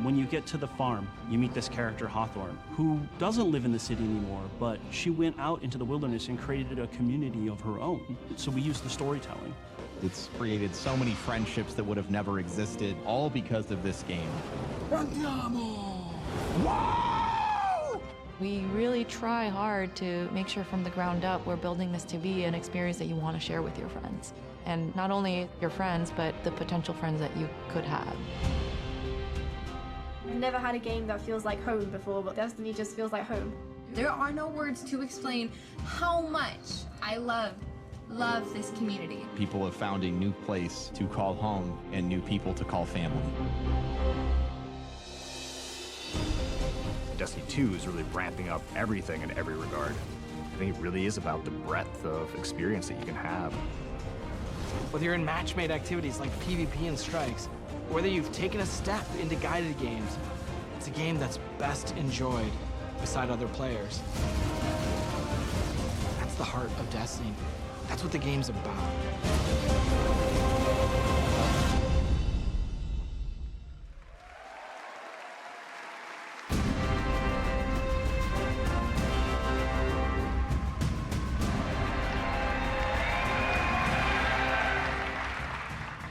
When you get to the farm, you meet this character, Hawthorne, who doesn't live in the city anymore, but she went out into the wilderness and created a community of her own. So we use the storytelling. It's created so many friendships that would have never existed, all because of this game. We really try hard to make sure from the ground up we're building this to be an experience that you want to share with your friends. And not only your friends, but the potential friends that you could have. I've never had a game that feels like home before, but Destiny just feels like home. There are no words to explain how much I love this community. People have found a new place to call home and new people to call family. Destiny 2 is really ramping up everything in every regard. I think it really is about the breadth of experience that you can have. Whether you're in match-made activities like PvP and Strikes, or whether you've taken a step into Guided Games, it's a game that's best enjoyed beside other players. That's the heart of Destiny. That's what the game's about.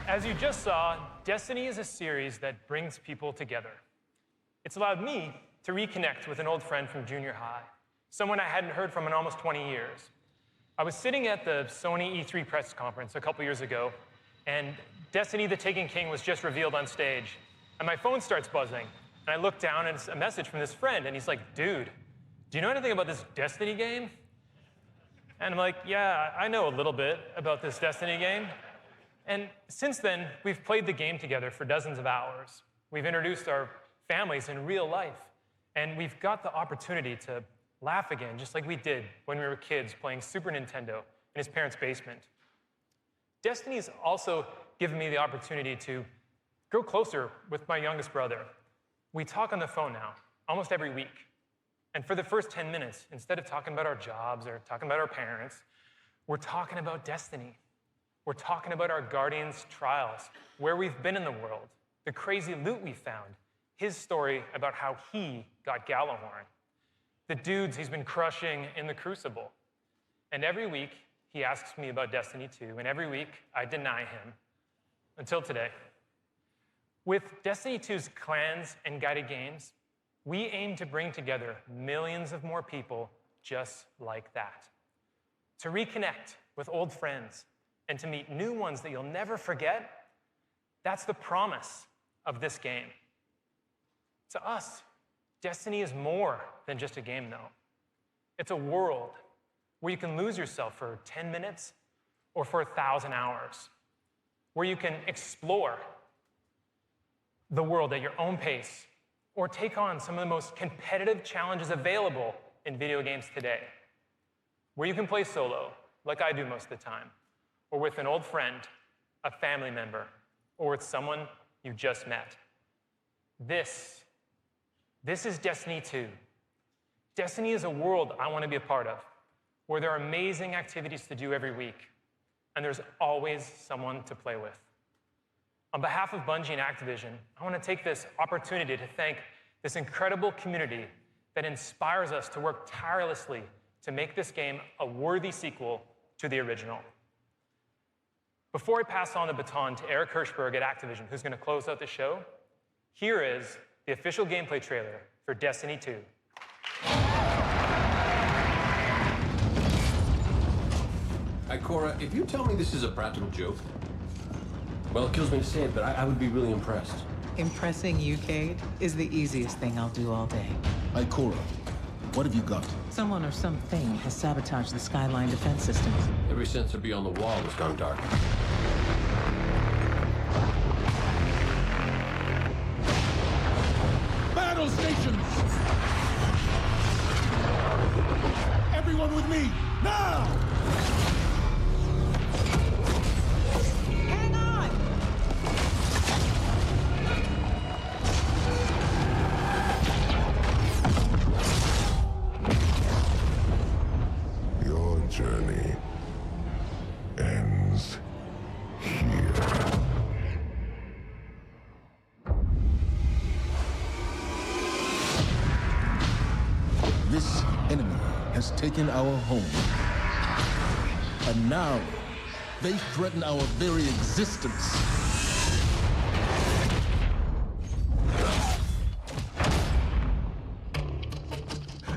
As you just saw, Destiny is a series that brings people together. It's allowed me to reconnect with an old friend from junior high, someone I hadn't heard from in almost 20 years. I was sitting at the Sony E3 press conference a couple years ago, and Destiny: The Taken King was just revealed on stage, and my phone starts buzzing, and I look down, and it's a message from this friend, and he's like, dude, do you know anything about this Destiny game? And I'm like, yeah, I know a little bit about this Destiny game. And since then, we've played the game together for dozens of hours. We've introduced our families in real life, and we've got the opportunity to laugh again, just like we did when we were kids playing Super Nintendo in his parents' basement. Destiny's also given me the opportunity to grow closer with my youngest brother. We talk on the phone now, almost every week. And for the first 10 minutes, instead of talking about our jobs or talking about our parents, we're talking about Destiny. We're talking about our Guardians' trials, where we've been in the world, the crazy loot we found, his story about how he got Gjallarhorn, the dudes he's been crushing in the Crucible. And every week, he asks me about Destiny 2, and every week, I deny him, until today. With Destiny 2's clans and guided games, we aim to bring together millions of more people just like that. To reconnect with old friends and to meet new ones that you'll never forget, that's the promise of this game. To us, Destiny is more than just a game, though. It's a world where you can lose yourself for 10 minutes or for 1,000 hours, where you can explore the world at your own pace or take on some of the most competitive challenges available in video games today, where you can play solo, like I do most of the time, or with an old friend, a family member, or with someone you just met. This is Destiny 2. Destiny is a world I want to be a part of, where there are amazing activities to do every week, and there's always someone to play with. On behalf of Bungie and Activision, I want to take this opportunity to thank this incredible community that inspires us to work tirelessly to make this game a worthy sequel to the original. Before I pass on the baton to Eric Hirschberg at Activision, who's going to close out the show, here is the official gameplay trailer for Destiny 2. Ikora, if you tell me this is a practical joke, well, it kills me to say it, but I would be really impressed. Impressing you, Cade, is the easiest thing I'll do all day. Ikora, what have you got? Someone or something has sabotaged the Skyline defense systems. Every sensor beyond the wall has gone dark. Battle stations! Everyone with me, now! Hang on! Your journey ends here. This enemy has taken our home. And now, they threaten our very existence.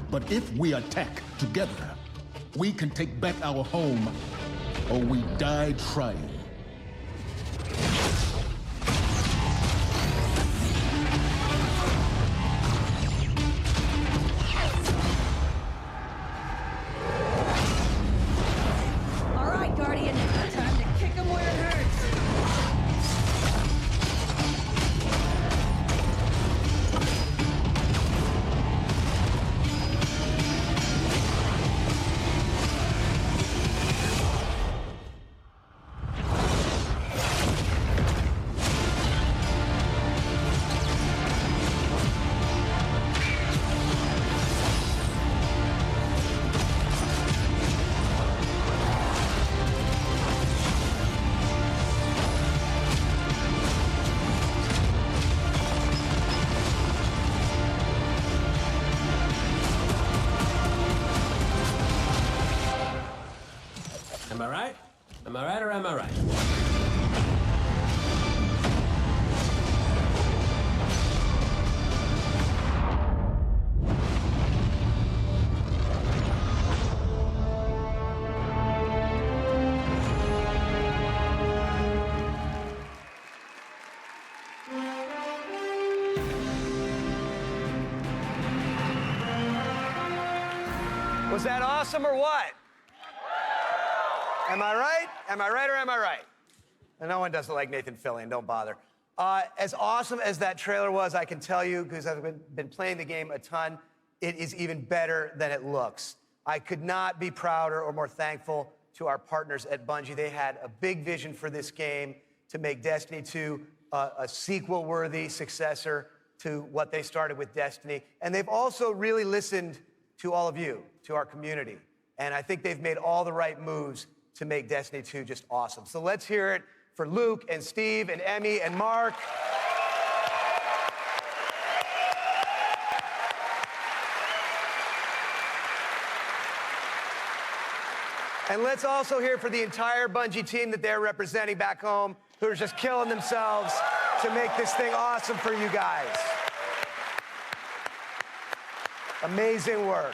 But if we attack together, we can take back our home, or we die trying. All right, Guardian. Time to kick him where it hurts. Am I right? Am I right or am I right? Was that awesome or what? Am I right? Am I right or am I right? And no one does it like Nathan Fillion, don't bother. As awesome as that trailer was, I can tell you, because I've been playing the game a ton, it is even better than it looks. I could not be prouder or more thankful to our partners at Bungie. They had a big vision for this game to make Destiny 2 a sequel-worthy successor to what they started with Destiny. And they've also really listened to all of you, to our community. And I think they've made all the right moves to make Destiny 2 just awesome. So let's hear it for Luke and Steve and Emmy and Mark. And let's also hear for the entire Bungie team that they're representing back home, who are just killing themselves to make this thing awesome for you guys. Amazing work.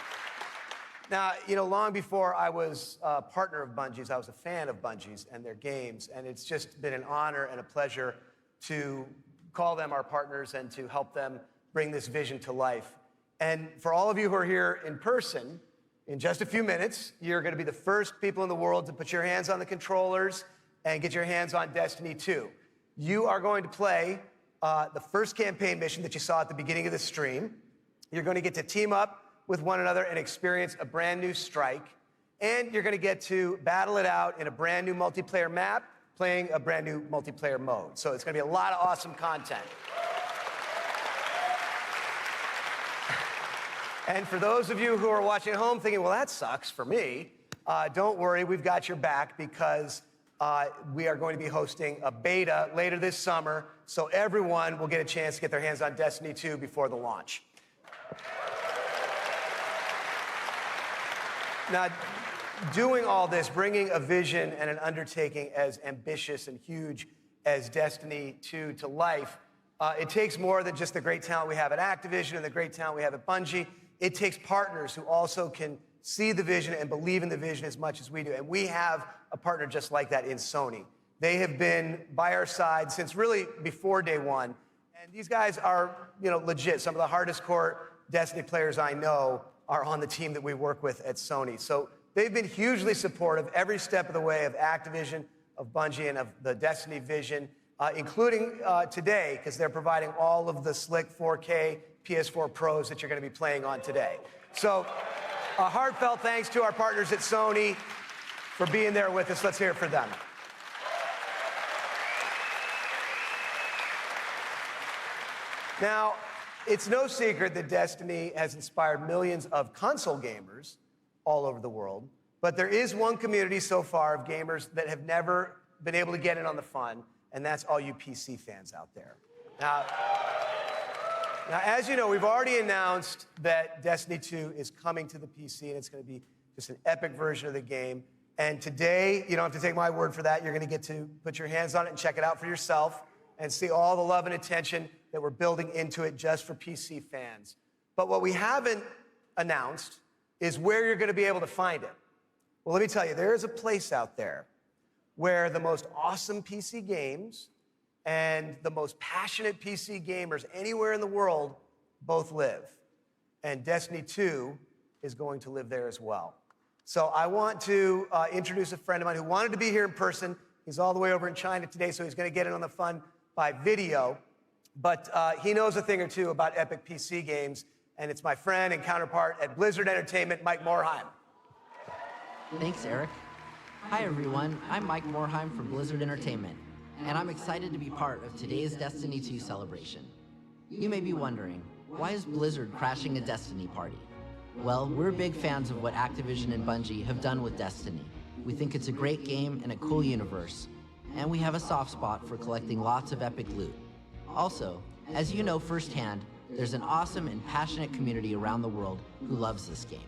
Now, you know, long before I was a partner of Bungie's, I was a fan of Bungie's and their games, and it's just been an honor and a pleasure to call them our partners and to help them bring this vision to life. And for all of you who are here in person, in just a few minutes, you're going to be the first people in the world to put your hands on the controllers and get your hands on Destiny 2. You are going to play the first campaign mission that you saw at the beginning of the stream. You're going to get to team up with one another and experience a brand new strike. And you're going to get to battle it out in a brand new multiplayer map, playing a brand new multiplayer mode. So it's going to be a lot of awesome content. And for those of you who are watching at home thinking, well, that sucks for me, don't worry, we've got your back because we are going to be hosting a beta later this summer, so everyone will get a chance to get their hands on Destiny 2 before the launch. Now, doing all this, bringing a vision and an undertaking as ambitious and huge as Destiny 2 to life, it takes more than just the great talent we have at Activision and the great talent we have at Bungie. It takes partners who also can see the vision and believe in the vision as much as we do. And we have a partner just like that in Sony. They have been by our side since really before day one. And these guys are, you know, legit. Some of the hardest core Destiny players I know are on the team that we work with at Sony. So they've been hugely supportive every step of the way of Activision, of Bungie, and of the Destiny vision, including today, because they're providing all of the slick 4K PS4 Pros that you're going to be playing on today. So a heartfelt thanks to our partners at Sony for being there with us. Let's hear it for them. Now, it's no secret that Destiny has inspired millions of console gamers all over the world, but there is one community so far of gamers that have never been able to get in on the fun, and that's all you PC fans out there. Now, as you know, we've already announced that Destiny 2 is coming to the PC, and it's going to be just an epic version of the game. And today, you don't have to take my word for that. You're going to get to put your hands on it and check it out for yourself and see all the love and attention that we're building into it just for PC fans. But what we haven't announced is where you're going to be able to find it. Well, let me tell you, there is a place out there where the most awesome PC games and the most passionate PC gamers anywhere in the world both live. And Destiny 2 is going to live there as well. So I want to introduce a friend of mine who wanted to be here in person. He's all the way over in China today, so he's going to get in on the fun by video. But he knows a thing or two about epic PC games, and it's my friend and counterpart at Blizzard Entertainment, Mike Morhaime. Thanks, Eric. Hi, everyone. I'm Mike Morhaime from Blizzard Entertainment, and I'm excited to be part of today's Destiny 2 celebration. You may be wondering, why is Blizzard crashing a Destiny party? Well, we're big fans of what Activision and Bungie have done with Destiny. We think it's a great game and a cool universe, and we have a soft spot for collecting lots of epic loot. Also, as you know firsthand, there's an awesome and passionate community around the world who loves this game.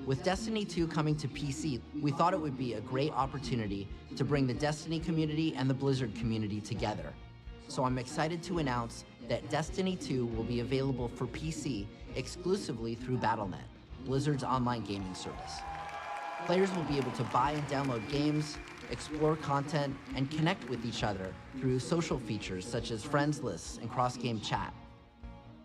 With Destiny 2 coming to PC, we thought it would be a great opportunity to bring the Destiny community and the Blizzard community together. So I'm excited to announce that Destiny 2 will be available for PC exclusively through Battle.net, Blizzard's online gaming service. Players will be able to buy and download games, explore content, and connect with each other through social features such as friends lists and cross-game chat.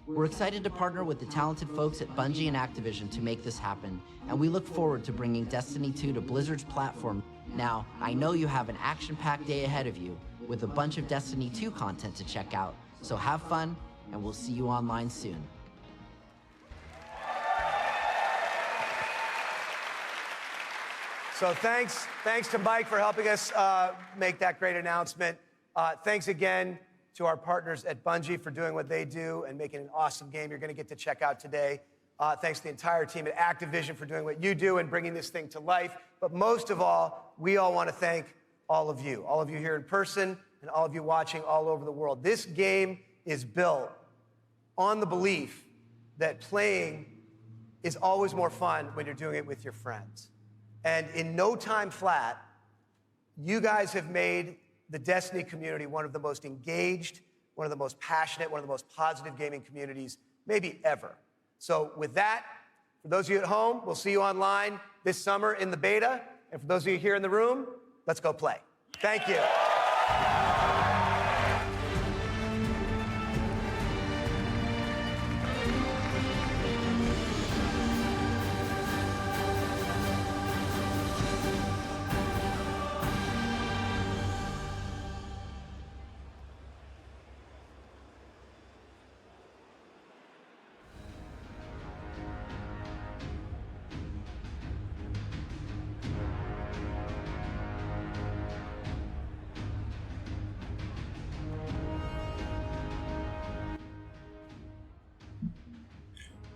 We're excited to partner with the talented folks at Bungie and Activision to make this happen, and we look forward to bringing Destiny 2 to Blizzard's platform. Now, I know you have an action-packed day ahead of you with a bunch of Destiny 2 content to check out, so have fun, and we'll see you online soon. So thanks to Mike for helping us make that great announcement. Thanks again to our partners at Bungie for doing what they do and making an awesome game you're going to get to check out today. Thanks to the entire team at Activision for doing what you do and bringing this thing to life. But most of all, we all want to thank all of you here in person and all of you watching all over the world. This game is built on the belief that playing is always more fun when you're doing it with your friends. And in no time flat, you guys have made the Destiny community one of the most engaged, one of the most passionate, one of the most positive gaming communities maybe ever. So with that, for those of you at home, we'll see you online this summer in the beta. And for those of you here in the room, let's go play. Thank you.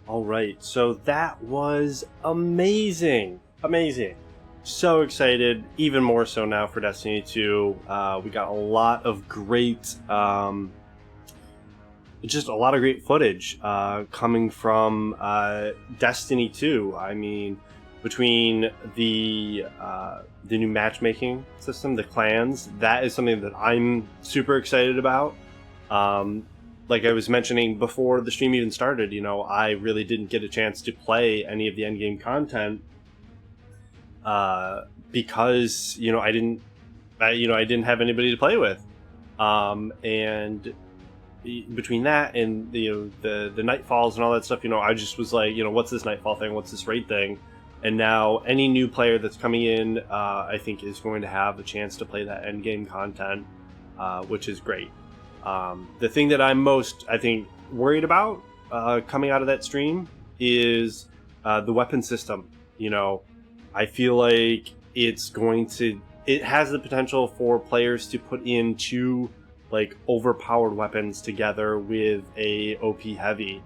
All right, so that was amazing. So excited, even more so now for Destiny 2. We got a lot of great, just a lot of great footage coming from Destiny 2. I mean, between the new matchmaking system, the clans, that is something that I'm super excited about. Like I was mentioning before the stream even started, I really didn't get a chance to play any of the endgame content because I didn't have anybody to play with, and between that and the Nightfalls and all that stuff, I just was like, what's this Nightfall thing? What's this raid thing? And now any new player that's coming in, I think is going to have a chance to play that endgame content, which is great. The thing that I'm most, I think, worried about coming out of that stream is the weapon system. I feel like it has the potential for players to put in two overpowered weapons together with a OP heavy,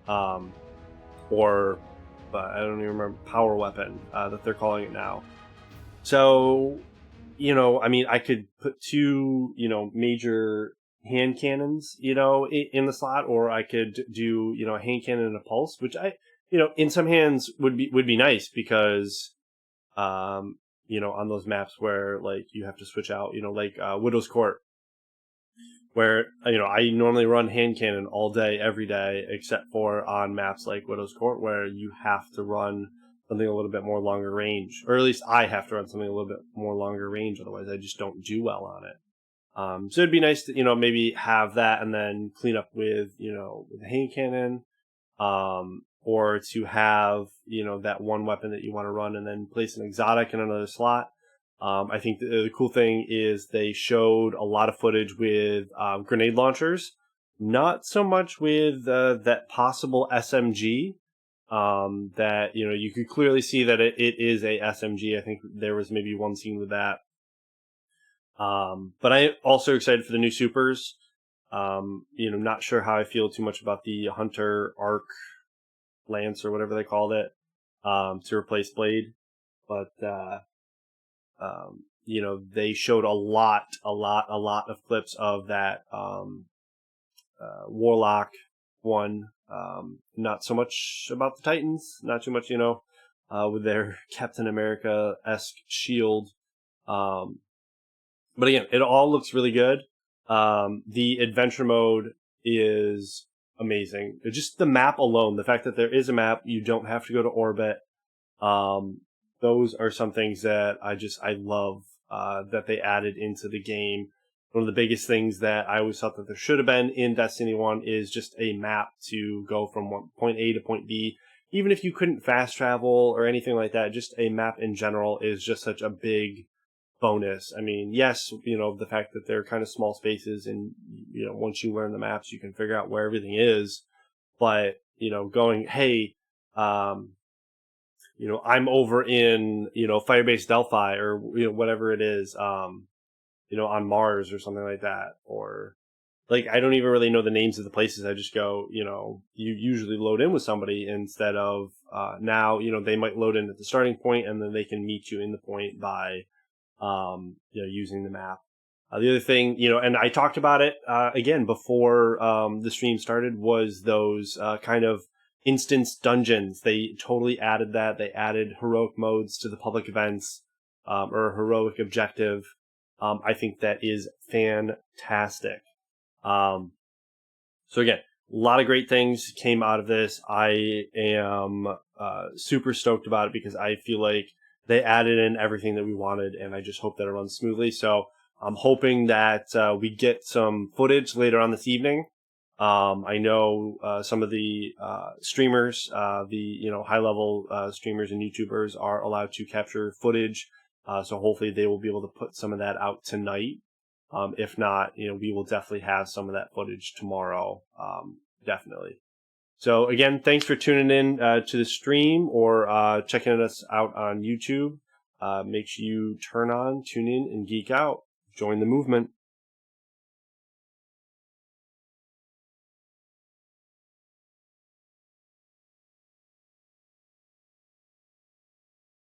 or I don't even remember, power weapon that they're calling it now. So, I could put two, major hand cannons, in the slot, or I could do, a hand cannon and a pulse, which in some hands would be nice because, on those maps where you have to switch out, Widow's Court, where, I normally run hand cannon all day, every day, except for on maps like Widow's Court, where you have to run something a little bit more longer range, or at least I have to run something a little bit more longer range, otherwise I just don't do well on it. So it'd be nice to, maybe have that and then clean up with a hand cannon, or to have, that one weapon that you want to run and then place an exotic in another slot. I think the cool thing is they showed a lot of footage with grenade launchers, not so much with that possible SMG, that, you could clearly see that it is a SMG. I think there was maybe one scene with that. But I'm also excited for the new supers. Not sure how I feel too much about the Hunter Arc Lance or whatever they called it, to replace Blade. But, they showed a lot of clips of that, Warlock one. Not so much about the Titans, not too much, with their Captain America-esque shield. But again, it all looks really good. The adventure mode is amazing. Just the map alone, the fact that there is a map, you don't have to go to orbit. Those are some things that I love that they added into the game. One of the biggest things that I always thought that there should have been in Destiny 1 is just a map to go from point A to point B. Even if you couldn't fast travel or anything like that, just a map in general is just such a big bonus. I mean, yes, the fact that they're kind of small spaces and, once you learn the maps, you can figure out where everything is. But, going, hey, I'm over in, Firebase Delphi or, whatever it is, on Mars or something like that. Or like, I don't even really know the names of the places. I just go, you usually load in with somebody instead of, now, they might load in at the starting point and then they can meet you in the point by, using the map. The other thing, and I talked about it, again, before, the stream started, was those, kind of instance dungeons. They totally added that. They added heroic modes to the public events, or heroic objective. I think that is fantastic. So again, a lot of great things came out of this. I am, super stoked about it because I feel like they added in everything that we wanted, and I just hope that it runs smoothly. So I'm hoping that, we get some footage later on this evening. I know some of the streamers, the high-level streamers and YouTubers are allowed to capture footage, so hopefully they will be able to put some of that out tonight. If not, we will definitely have some of that footage tomorrow, definitely. So again, thanks for tuning in to the stream or checking us out on YouTube. Make sure you tune in, and geek out. Join the movement.